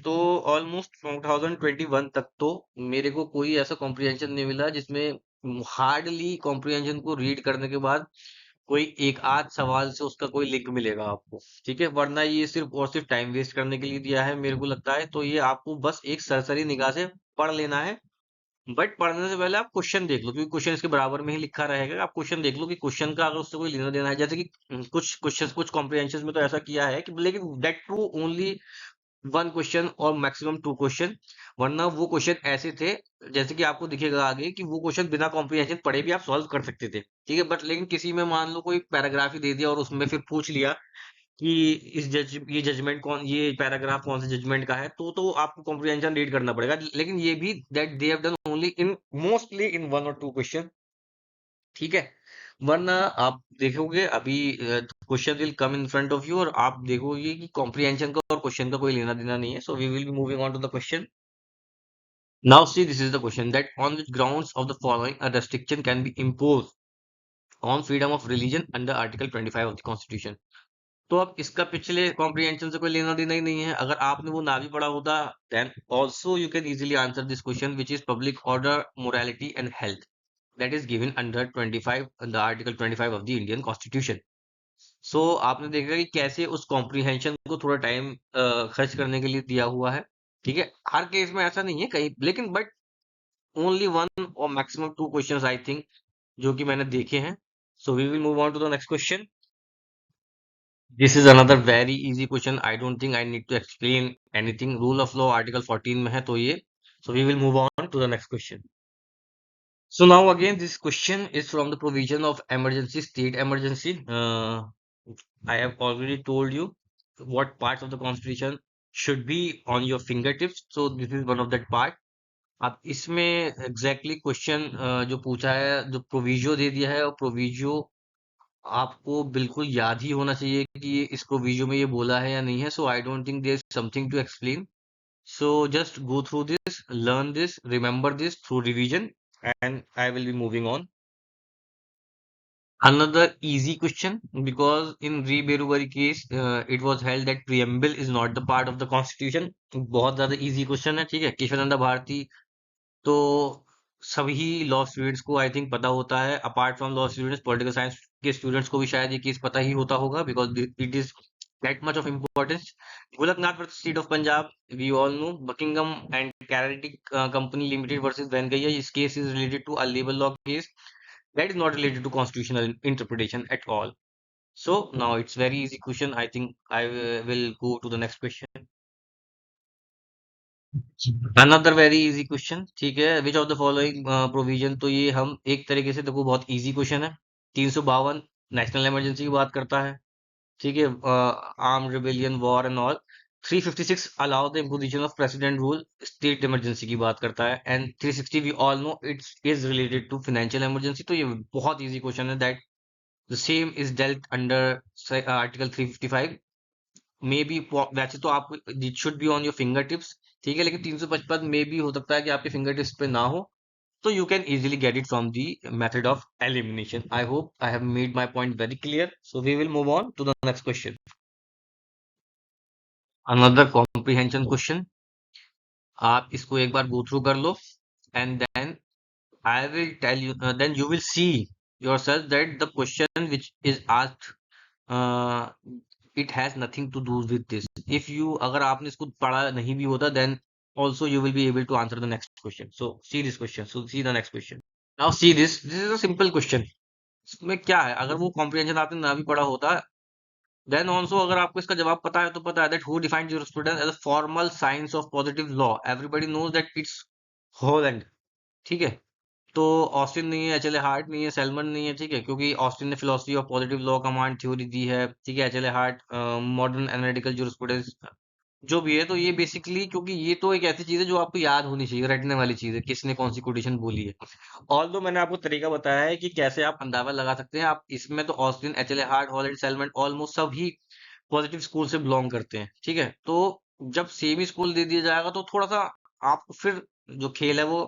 तो almost 2021 तक तो मेरे को कोई ऐसा कॉम्प्रिहेंशन नहीं मिला जिसमें हार्डली कॉम्प्रिहेंशन को रीड करने के बाद कोई एक आध सवाल से उसका कोई लिंक मिलेगा आपको। ठीक है। वरना ये सिर्फ और सिर्फ टाइम वेस्ट करने के लिए दिया है मेरे को लगता है। तो ये आपको बस एक सरसरी निगाह से पढ़ लेना है। बट पढ़ने से पहले आप क्वेश्चन देख लो, क्योंकि क्वेश्चन इसके बराबर में ही लिखा रहेगा। आप क्वेश्चन देख लो कि क्वेश्चन का अगर उससे कोई लेना देना है। जैसे कि कुछ क्वेश्चन, कुछ कॉम्प्रिहेंशन में तो ऐसा किया है कि लेकिन that too only one question और मैक्सिमम टू क्वेश्चन। वरना वो क्वेश्चन ऐसे थे, जैसे कि आपको दिखेगा आगे, कि वो क्वेश्चन बिना कॉम्प्रिहेंशन पढ़े भी आप सॉल्व कर सकते थे। ठीक है। बट लेकिन किसी में मान लो कोई पैराग्राफ ही दे दिया और उसमें फिर पूछ लिया कि ये जजमेंट कौन, ये पैराग्राफ कौन से जजमेंट का है, तो आपको कॉम्प्रिहेंशन रीड करना पड़ेगा। लेकिन ये भी that they have done only in mostly in one और टू क्वेश्चन। ठीक है। वरना आप देखोगे अभी question will come in front of you और आप देखोगे कि कॉम्प्रिहेंशन का और क्वेश्चन का कोई लेना देना नहीं है। So we will be moving on to the question. Now see, this is the question that on which grounds of the following a restriction can be imposed on freedom of religion under article 25 of the constitution. तो अब इसका पिछले comprehension से कोई लेना देना ही नहीं है। अगर आपने वो ना भी पढ़ा होता, then also you can easily answer this question, which is public order, morality and health, that is given under 25 the article 25 of the Indian constitution. So आपने देखा कि कैसे उस कॉम्प्रिहेंशन को थोड़ा टाइम खर्च करने के लिए दिया हुआ है। ठीक है। हर केस में ऐसा नहीं है कहीं, लेकिन बट ओनली वन और maximum two questions I think जो कि मैंने देखे हैं। So we will move on to the next question. This is another very easy question. I don't think I need to explain anything. Rule of law article 14 में है तो ये. So we will move on to the next question. So now again this question is from the provision of emergency, state emergency. I have already told you what parts of the constitution should be on your fingertips. So this is one of that part. अब इसमें exactly question जो पूछा है, जो proviso दे दिया है और proviso आपको बिल्कुल याद ही होना चाहिए कि ये इस प्रोविजो में ये बोला है या नहीं है, so I don't think there is something to explain. So just go through this, learn this, remember this through revision, and I will be moving on. Another easy question, because in Re Berubari case, it was held that preamble is not the part of the constitution. बहुत ज्यादा easy question है, ठीक है. केशवानंद भारती तो सभी law students को I think पता होता है. Apart from law students, political science के स्टूडेंट्स को भी शायद ये केस पता ही होता होगा, because it is that much of importance. Golaknath versus State of Punjab, we all know. Buckingham and Carnatic Company Limited versus Vengaya. This case is related to a labor law case that is not related to constitutional interpretation at all. So now it's very easy question. I think I will go to the next question. Another very easy question. ठीक है, which of the following provision, तो ये हम एक तरीके से देखो बहुत easy question है. 352 नेशनल इमरजेंसी की बात करता है, ठीक है. Arm rebellion war and all. 356 allow the imposition of president rule, state emergency की बात करता है. And 360 we all know it's is related to financial emergency. तो ये बहुत इजी क्वेश्चन है, that the same is dealt under article 355. May be वैसे तो आप it should be on your finger tips, ठीक है, लेकिन 355 में भी हो सकता है कि आपके फिंगर टिप्स पे ना हो. So you can easily get it from the method of elimination. I hope I have made my point very clear. So we will move on to the next question. Another comprehension question. आप इसको एक बार go through कर लो, and then I will tell you. Then you will see yourself that the question which is asked, uh, it has nothing to do with this. If you अगर आपने इसको पढ़ा नहीं भी होता, then also you will be able to answer the next question. So see this question. So see the next question. Now see this. This is a simple question. इसमें क्या है, अगर वो कॉम्प्रिहेंशन आपने ना भी पढ़ा होता, देन ऑल्सो अगर आपको इसका जवाब पता है तो पता है that who defined jurisprudence as a formal science of positive law. Everybody knows that it's Holland, ठीक है. तो ऑस्टिन नहीं है, एचएलए हार्ट नहीं है, सेल्मन नहीं है, ठीक है, क्योंकि ऑस्टिन ने philosophy of positive law command theory दी है, ठीक है. HLA Hart modern analytical jurisprudence जो भी है. तो ये बेसिकली, क्योंकि ये तो एक ऐसी चीज है जो आपको याद होनी चाहिए, रटने वाली चीज है, किसने कौन सी कोटेशन बोली है. ऑल दो मैंने आपको तरीका बताया है कि कैसे आप अंदाजा लगा सकते हैं. आप इसमें तो Austin, HLA Hart, Holland, Salmond almost सभी पॉजिटिव स्कूल से बिलोंग करते हैं, ठीक है. तो जब सेमी स्कूल दे दिया जाएगा तो थोड़ा सा आपको फिर जो खेल है वो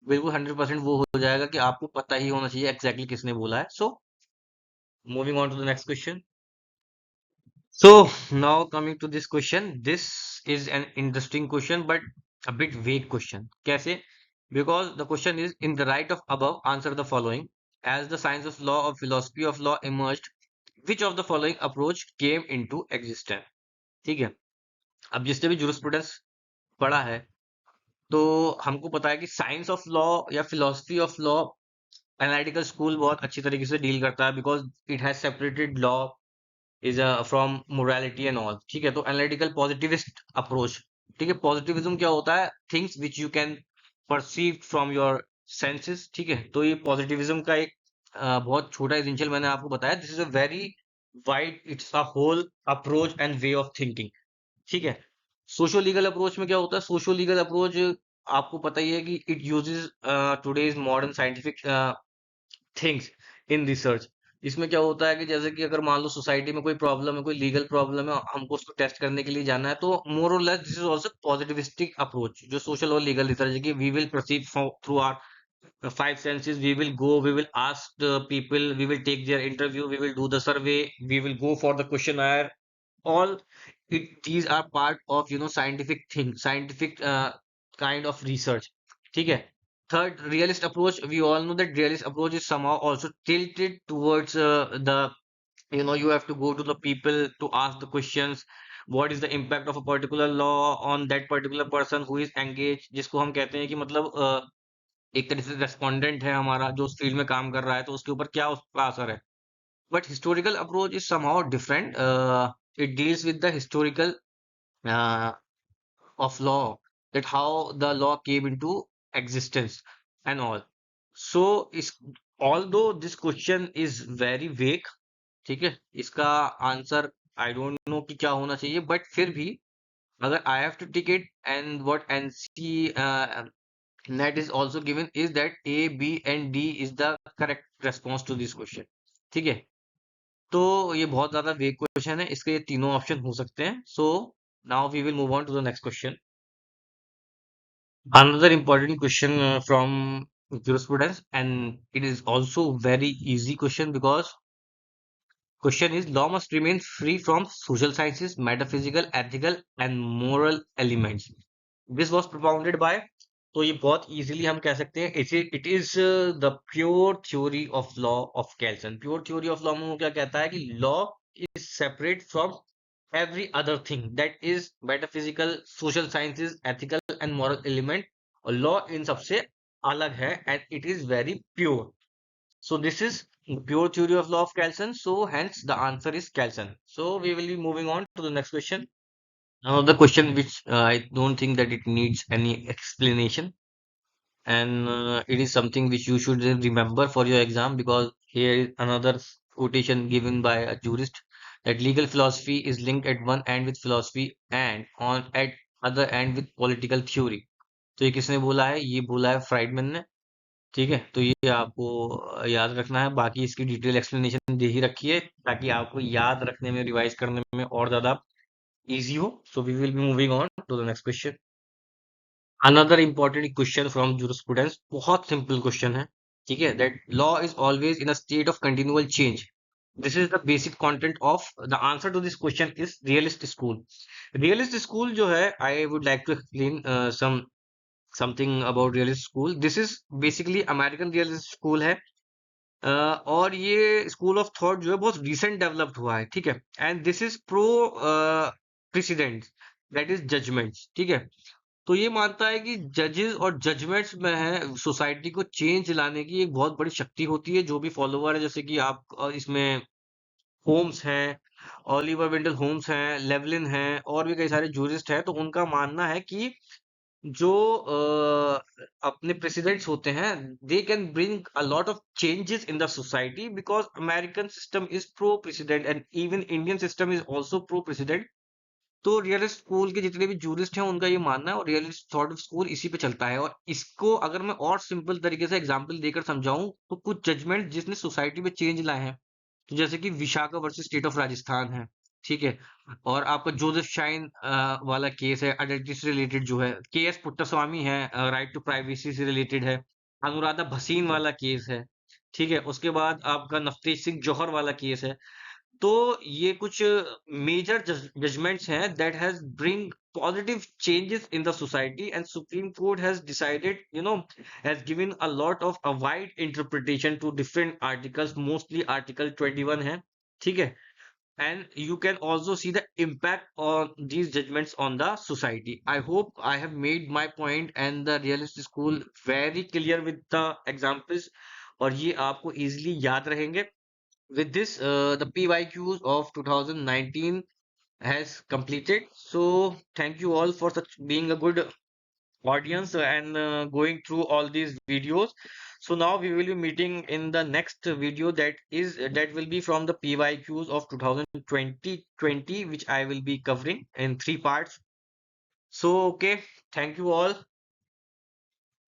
बिल्कुल 100% वो हो जाएगा कि आपको पता ही होना चाहिए एग्जैक्टली किसने बोला है. So moving on to the next question. So now coming to this question, this is an interesting question, but a bit vague question. कैसे? Because the question is, in the right of above, answer the following. As the science of law or philosophy of law emerged, which of the following approach came into existence? ठीक है. अब जिसने भी jurisprudence पढ़ा है, तो हमको पता है कि साइंस ऑफ लॉ या philosophy of law analytical school बहुत अच्छी तरीके से डील करता है, because it has separated law is from morality and all, ठीक है. तो एनालिटिकल पॉजिटिविस्ट अप्रोच, ठीक है. पॉजिटिविज्म क्या होता है? Things which you can perceive from your senses, ठीक है. तो ये पॉजिटिविज्म का एक बहुत छोटा एसेंशियल मैंने आपको बताया. This is a very wide, it's a whole approach and way of thinking, ठीक है. सोशो लीगल अप्रोच में क्या होता है? सोशो लीगल अप्रोच आपको पता ही है कि it uses today's modern scientific things in research. इसमें क्या होता है कि जैसे कि अगर मान लो सोसाइटी में कोई प्रॉब्लम है, कोई लीगल प्रॉब्लम है, हमको उसको टेस्ट करने के लिए जाना है, तो मोर और less this is also positivistic approach जो सोशल और लीगल रिसर्च है, कि we will proceed through our five senses. We will go, we will ask the people, we will take their interview, we will do the survey, we will go for the questionnaire. All these are part of scientific thing, scientific kind of research, ठीक है. Third, realist approach. We all know that realist approach is somehow also tilted towards the you have to go to the people to ask the questions. What is the impact of a particular law on that particular person who is engaged, जिसको हम कहते हैं कि मतलब एक तरह से respondent है हमारा, जो उस फील्ड में काम कर रहा है, तो उसके ऊपर क्या उसका असर है. But historical approach is somehow different. It deals with the historical of law, that how the law came into existence and all. So is, although this question is very vague, ठीक है, इसका आंसर आई डोंट नो कि क्या होना चाहिए, but फिर भी अगर I have to tick it, and what NC NET is also given is that A B and D is the correct response to this question, ठीक है. तो ये बहुत ज्यादा वेग क्वेश्चन है, इसके ये तीनों ऑप्शन हो सकते हैं. So now we will move on to the next question. Another important question from jurisprudence, and it is also very easy question because question is law must remain free from social sciences, metaphysical, ethical, and moral elements. This was propounded by, तो ये बहुत easily हम कह सकते हैं it is the pure theory of law of Kelsen. Pure theory of law में वो क्या कहता है कि law is separate from every other thing that is metaphysical, social sciences, ethical and moral element. और law इन सबसे अलग है and it is very pure. So this is pure theory of law of Kelsen. So hence the answer is Kelsen. So we will be moving on to the next question. Now the question which I don't think that it needs any explanation, and it is something which you should remember for your exam, because here is another quotation given by a jurist that legal philosophy is linked at one end with philosophy and on at other end with political theory. तो ये किसने बोला है? ये बोला है Friedman ने. ठीक है, तो ये आपको याद रखना है. बाकी इसकी डिटेल एक्सप्लेनेशन दे ही रखी है ताकि आपको याद रखने में, रिवाइज करने में और ज्यादा इजी हो. So we will be moving on to the next question. Another important question from jurisprudence, बहुत सिंपल क्वेश्चन है. ठीक है, that law is always in a state of continual change. This is the basic content of the answer to this question is realist school. Realist school जो है, I would like to explain something about realist school. This is basically American realist school है. और ये school of thought जो है बहुत recent developed हुआ है. ठीक है, and this is pro precedent, that is judgments. ठीक है, तो ये मानता है कि जजेस और जजमेंट्स में है सोसाइटी को चेंज लाने की एक बहुत बड़ी शक्ति होती है. जो भी फॉलोवर है, जैसे कि आप इसमें होम्स हैं, ऑलिवर वेंडल होम्स हैं, लेवलिन हैं, और भी कई सारे जूरिस्ट हैं, तो उनका मानना है कि जो अपने प्रेसिडेंट्स होते हैं, they can bring a lot of changes in the society because American system is pro president and even Indian system is also pro president. तो रियलिस्ट स्कूल के जितने भी जूरिस्ट हैं, उनका ये मानना है, और रियलिस्ट थॉट ऑफ स्कूल इसी पे चलता है. और इसको अगर मैं और सिंपल तरीके से एग्जांपल देकर समझाऊं, तो कुछ जजमेंट जिसने सोसाइटी में चेंज लाए हैं, तो जैसे कि Vishakha versus state of Rajasthan है. ठीक है, और आपका जोसेफ शाइन वाला केस है, आइडेंटिटी से रिलेटेड जो है. के एस पुट्टास्वामी है, राइट टू प्राइवेसी से रिलेटेड है. अनुराधा भसीन वाला केस है. ठीक है, उसके बाद आपका नवतेज सिंह जौहर वाला केस है. तो ये कुछ मेजर जजमेंट्स हैं that has bring positive changes in the society, and Supreme Court has decided, has given a lot of a wide interpretation to different articles, mostly article 21 है. ठीक है, and you can also see the impact on these judgments on the society. I hope I have made my point and the realist school very clear with the examples, और ये आपको easily याद रहेंगे. With this, the PYQs of 2019 has completed. So thank you all for such being a good audience and going through all these videos. So now we will be meeting in the next video, that will be from the PYQs of 2020, which I will be covering in 3 parts. So okay, thank you all.